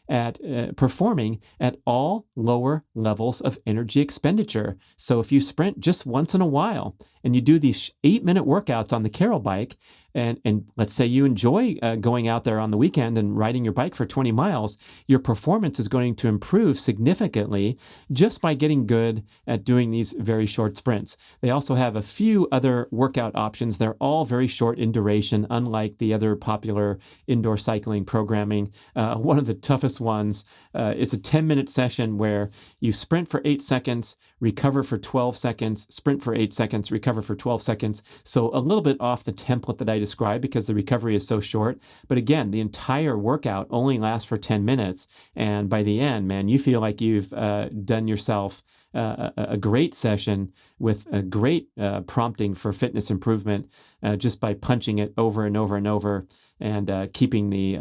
at performing at all lower levels of energy expenditure. So if you sprint just once in a while and you do these 8-minute workouts on the Carol bike, and let's say you enjoy going out there on the weekend and riding your bike for 20 miles, your performance is going to improve significantly just by getting good at doing these very short sprints. They also have a few other workout options. They're all very short in duration, unlike the other popular indoor cycling programming. One of the toughest ones is a 10-minute session where you sprint for 8 seconds, recover for 12 seconds, sprint for 8 seconds, recover for 12 seconds. So a little bit off the template that I described because the recovery is so short. But again, the entire workout only lasts for 10 minutes. And by the end, man, you feel like you've done yourself a great session with a great prompting for fitness improvement just by punching it over and over and over and keeping the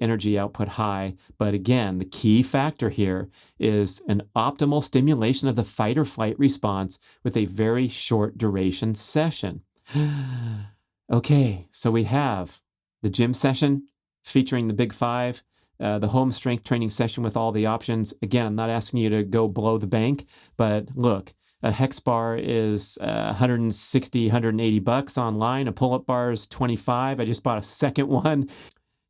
energy output high. But again, the key factor here is an optimal stimulation of the fight or flight response with a very short duration session. Okay, so we have the gym session featuring the Big Five, the home strength training session with all the options. Again, I'm not asking you to go blow the bank, but look, a hex bar is $160, $180 online. A pull-up bar is $25. I just bought a second one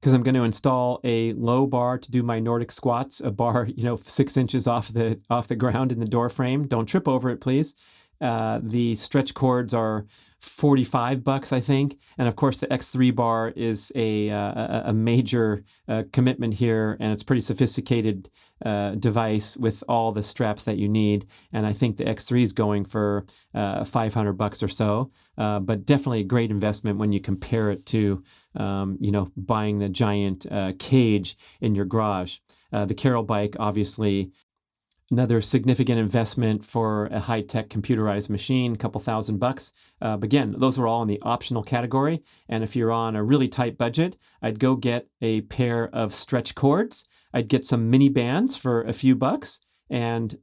because I'm going to install a low bar to do my Nordic squats, a bar, 6 inches off the ground in the door frame. Don't trip over it, please. The stretch cords are $45, I think. And of course, the X3 bar is a major commitment here, and it's a pretty sophisticated device with all the straps that you need. And I think the X3 is going for $500 or so, but definitely a great investment when you compare it to, buying the giant cage in your garage. The Carol bike, obviously, another significant investment for a high-tech computerized machine, a couple $1,000. But again, those are all in the optional category. And if you're on a really tight budget, I'd go get a pair of stretch cords. I'd get some mini bands for a few bucks. And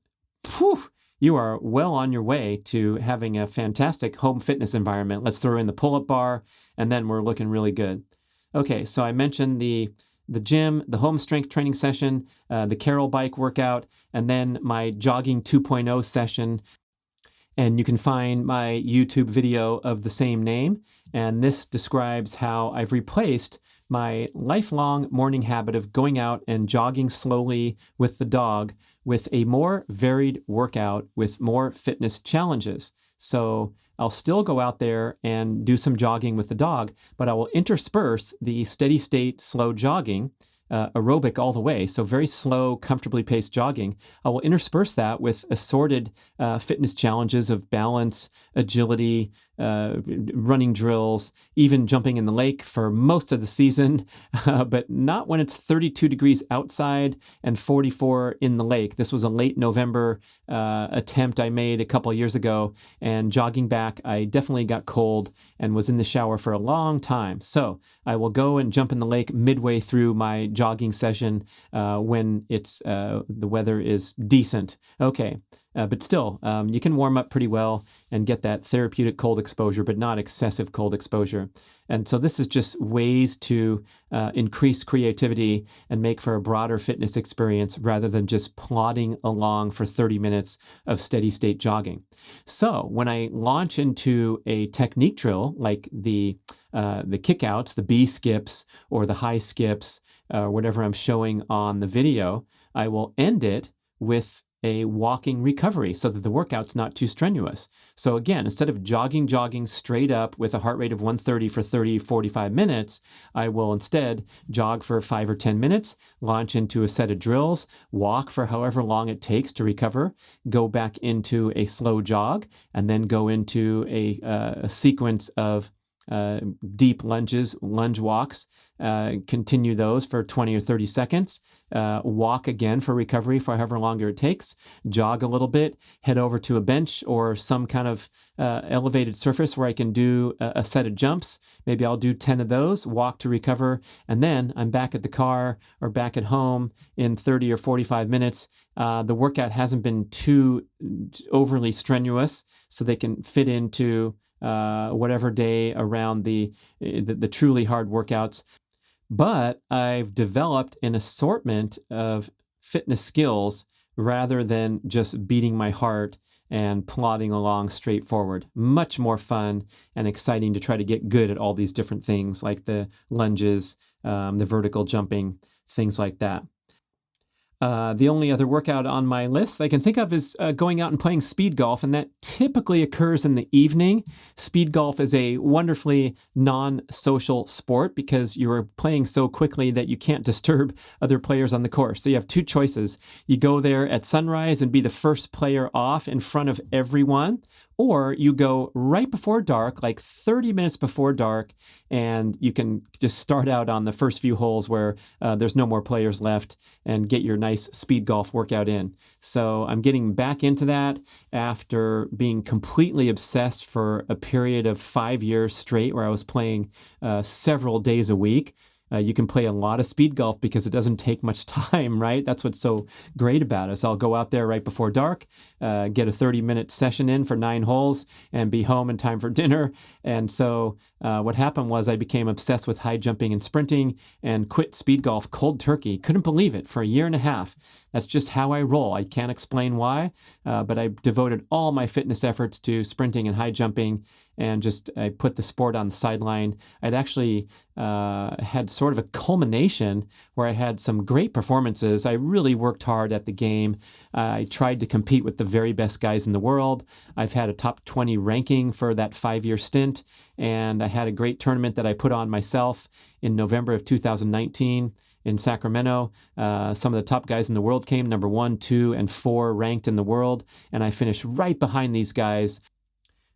you are well on your way to having a fantastic home fitness environment. Let's throw in the pull-up bar, and then we're looking really good. Okay, so I mentioned the gym, the home strength training session, the Carol bike workout, and then my jogging 2.0 session. And you can find my YouTube video of the same name. And this describes how I've replaced my lifelong morning habit of going out and jogging slowly with the dog with a more varied workout with more fitness challenges. So I'll still go out there and do some jogging with the dog, but I will intersperse the steady state slow jogging, aerobic all the way, so very slow, comfortably paced jogging. I will intersperse that with assorted fitness challenges of balance, agility, running drills, even jumping in the lake for most of the season, but not when it's 32 degrees outside and 44 in the lake. This was a late November attempt I made a couple of years ago, and jogging back, I definitely got cold and was in the shower for a long time. So I will go and jump in the lake midway through my jogging session when it's the weather is decent. Okay. But still, you can warm up pretty well and get that therapeutic cold exposure, but not excessive cold exposure. And so this is just ways to increase creativity and make for a broader fitness experience rather than just plodding along for 30 minutes of steady state jogging. So when I launch into a technique drill like the kickouts, the B skips or the high skips, whatever I'm showing on the video, I will end it with a walking recovery so that the workout's not too strenuous. So again, instead of jogging straight up with a heart rate of 130 for 45 minutes, I will instead jog for 5 or 10 minutes, launch into a set of drills, walk for however long it takes to recover, go back into a slow jog, and then go into a sequence of deep lunges, lunge walks, continue those for 20 or 30 seconds, walk again for recovery for however longer it takes, jog a little bit, head over to a bench or some kind of elevated surface where I can do a set of jumps. Maybe I'll do 10 of those, walk to recover, and then I'm back at the car or back at home in 30 or 45 minutes. The workout hasn't been too overly strenuous, so they can fit into whatever day around the truly hard workouts. But I've developed an assortment of fitness skills rather than just beating my heart and plodding along straight forward. Much more fun and exciting to try to get good at all these different things like the lunges, the vertical jumping, things like that. The only other workout on my list I can think of is going out and playing speed golf, and that typically occurs in the evening. Speed golf is a wonderfully non-social sport because you're playing so quickly that you can't disturb other players on the course. So you have two choices. You go there at sunrise and be the first player off in front of everyone, or you go right before dark, like 30 minutes before dark, and you can just start out on the first few holes where there's no more players left and get your nice speed golf workout in. So I'm getting back into that after being completely obsessed for a period of 5 years straight where I was playing several days a week. You can play a lot of speed golf because it doesn't take much time, right? That's what's so great about it. So I'll go out there right before dark, get a 30-minute session in for 9 holes, and be home in time for dinner. And so what happened was I became obsessed with high jumping and sprinting and quit speed golf cold turkey. Couldn't believe it for a year and a half. That's just how I roll. I can't explain why, but I devoted all my fitness efforts to sprinting and high jumping, and I put the sport on the sideline. I'd actually had sort of a culmination where I had some great performances. I really worked hard at the game. I tried to compete with the very best guys in the world. I've had a top 20 ranking for that 5-year stint, and I had a great tournament that I put on myself in November of 2019 in Sacramento. Some of the top guys in the world came, number 1, 2, and 4 ranked in the world, and I finished right behind these guys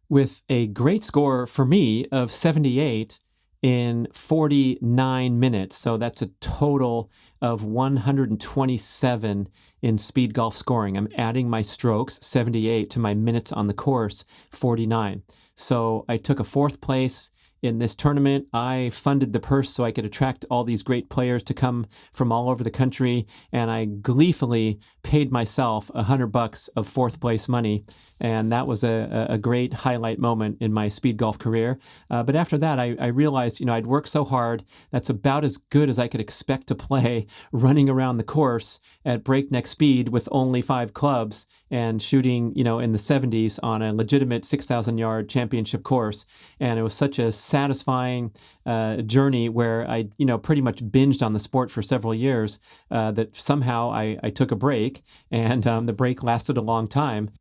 with a great score for me of 78 in 49 minutes. So that's a total of 127 in speed golf scoring. I'm adding my strokes, 78, to my minutes on the course, 49. So I took a 4th place in this tournament. I funded the purse so I could attract all these great players to come from all over the country, and I gleefully paid myself $100 of fourth place money, and that was a great highlight moment in my speed golf career. But after that, I realized, I'd worked so hard. That's about as good as I could expect to play, running around the course at breakneck speed with only 5 clubs and shooting, in the 70s on a legitimate 6,000-yard championship course. And it was such a satisfying journey where I, pretty much binged on the sport for several years that somehow I took a break, and the break lasted a long time,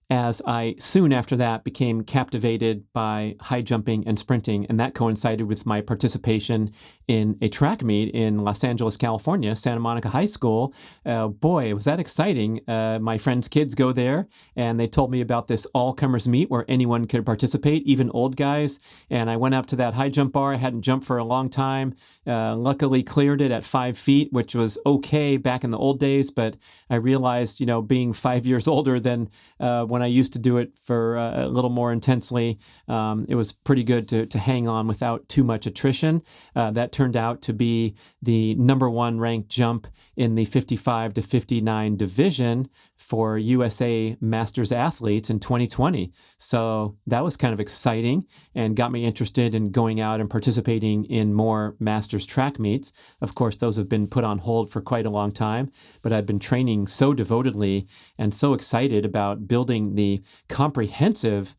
as I soon after that became captivated by high jumping and sprinting. And that coincided with my participation in a track meet in Los Angeles, California, Santa Monica High School. Boy, was that exciting. My friends' kids go there, and they told me about this all-comers meet where anyone could participate, even old guys. And I went up to that high jump bar. I hadn't jumped for a long time. Luckily cleared it at 5 feet, which was okay back in the old days. But I realized, being 5 years older than when I used to do it for a little more intensely, it was pretty good to hang on without too much attrition. That turned out to be the number 1 ranked jump in the 55 to 59 division for USA Masters athletes in 2020. So that was kind of exciting and got me interested in going out and participating in more Masters track meets. Of course, those have been put on hold for quite a long time, but I've been training so devotedly and so excited about building the comprehensive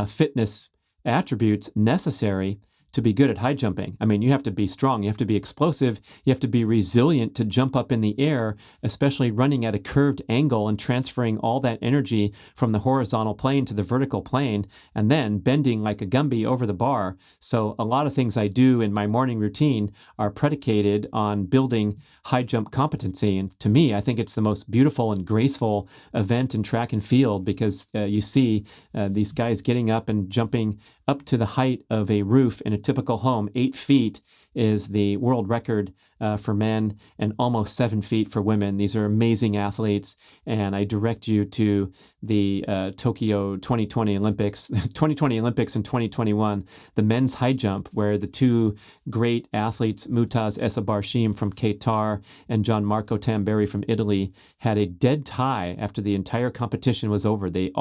fitness attributes necessary to be good at high jumping. I mean, you have to be strong, you have to be explosive, you have to be resilient to jump up in the air, especially running at a curved angle and transferring all that energy from the horizontal plane to the vertical plane, and then bending like a Gumby over the bar. So a lot of things I do in my morning routine are predicated on building high jump competency. And to me, I think it's the most beautiful and graceful event in track and field, because you see these guys getting up and jumping up to the height of a roof in a typical home. 8 feet is the world record for men, and almost 7 feet for women. These are amazing athletes, and I direct you to the Tokyo 2020 Olympics, 2020 Olympics and 2021, the men's high jump, where the 2 great athletes, Mutaz Essabarshim from Qatar and Gianmarco Tamberi from Italy, had a dead tie after the entire competition was over. They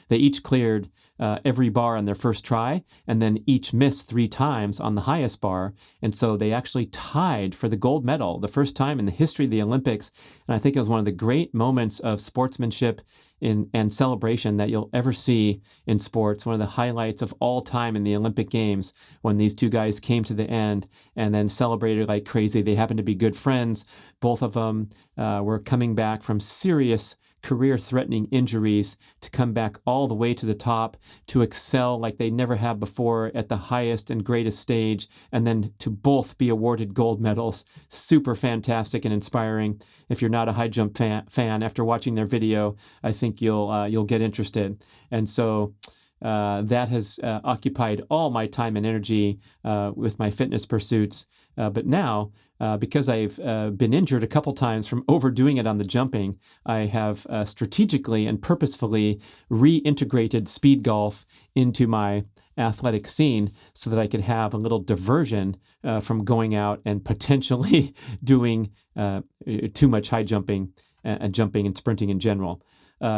each cleared every bar on their first try, and then each missed 3 times on the highest bar. And so they actually tied for the gold medal, the first time in the history of the Olympics. And I think it was one of the great moments of sportsmanship and celebration that you'll ever see in sports. One of the highlights of all time in the Olympic Games, when these 2 guys came to the end and then celebrated like crazy. They happened to be good friends. Both of them were coming back from serious career-threatening injuries to come back all the way to the top, to excel like they never have before at the highest and greatest stage, and then to both be awarded gold medals. Super fantastic and inspiring. If you're not a high jump fan, after watching their video, I think you'll get interested. And so that has occupied all my time and energy with my fitness pursuits. But now, because I've been injured a couple times from overdoing it on the jumping, I have strategically and purposefully reintegrated speed golf into my athletic scene so that I could have a little diversion from going out and potentially doing too much high jumping and jumping and sprinting in general.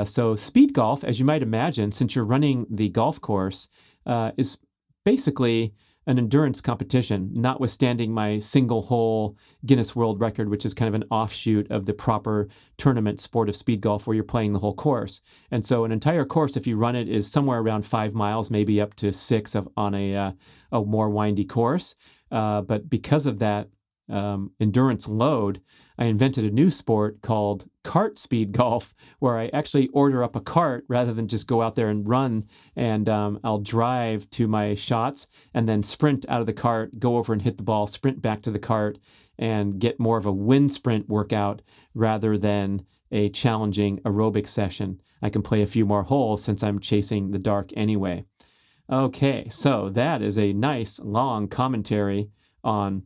So speed golf, as you might imagine, since you're running the golf course, is basically an endurance competition, notwithstanding my single hole Guinness World Record, which is kind of an offshoot of the proper tournament sport of speed golf where you're playing the whole course. And so an entire course, if you run it, is somewhere around 5 miles, maybe up to 6 on a more windy course. But because of that endurance load, I invented a new sport called cart speed golf, where I actually order up a cart rather than just go out there and run. And I'll drive to my shots and then sprint out of the cart, go over and hit the ball, sprint back to the cart, and get more of a wind sprint workout rather than a challenging aerobic session. I can play a few more holes since I'm chasing the dark anyway. Okay, so that is a nice long commentary on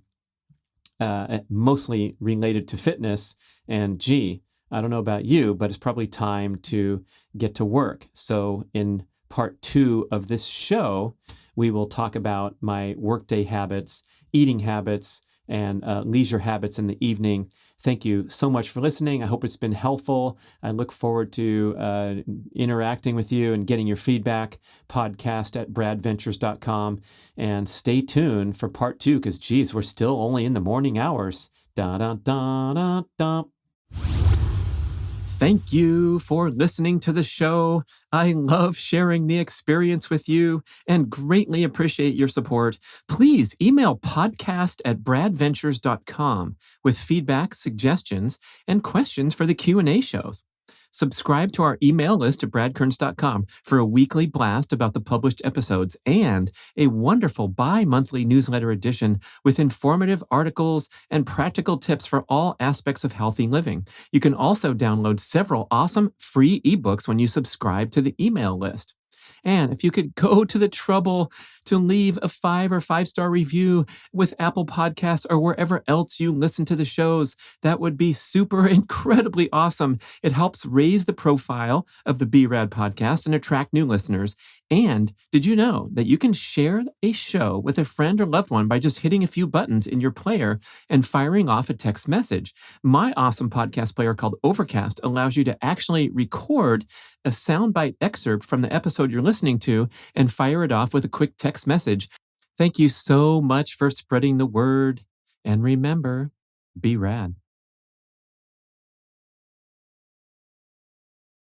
mostly related to fitness. And gee, I don't know about you, but it's probably time to get to work. So in part 2 of this show, we will talk about my workday habits, eating habits, and leisure habits in the evening. Thank you so much for listening. I hope it's been helpful. I look forward to interacting with you and getting your feedback. Podcast@bradventures.com. And stay tuned for part 2 because, geez, we're still only in the morning hours. Da, da, da, da, da. Thank you for listening to the show. I love sharing the experience with you and greatly appreciate your support. Please email podcast@bradventures.com with feedback, suggestions, and questions for the Q&A shows. Subscribe to our email list at bradkearns.com for a weekly blast about the published episodes and a wonderful bi-monthly newsletter edition with informative articles and practical tips for all aspects of healthy living. You can also download several awesome free ebooks when you subscribe to the email list. And if you could go to the trouble to leave a 5 or 5-star review with Apple Podcasts or wherever else you listen to the shows, that would be super incredibly awesome. It helps raise the profile of the B.rad podcast and attract new listeners. And did you know that you can share a show with a friend or loved one by just hitting a few buttons in your player and firing off a text message? My awesome podcast player called Overcast allows you to actually record a soundbite excerpt from the episode you're listening to and fire it off with a quick text message. Thank you so much for spreading the word. And remember, be rad.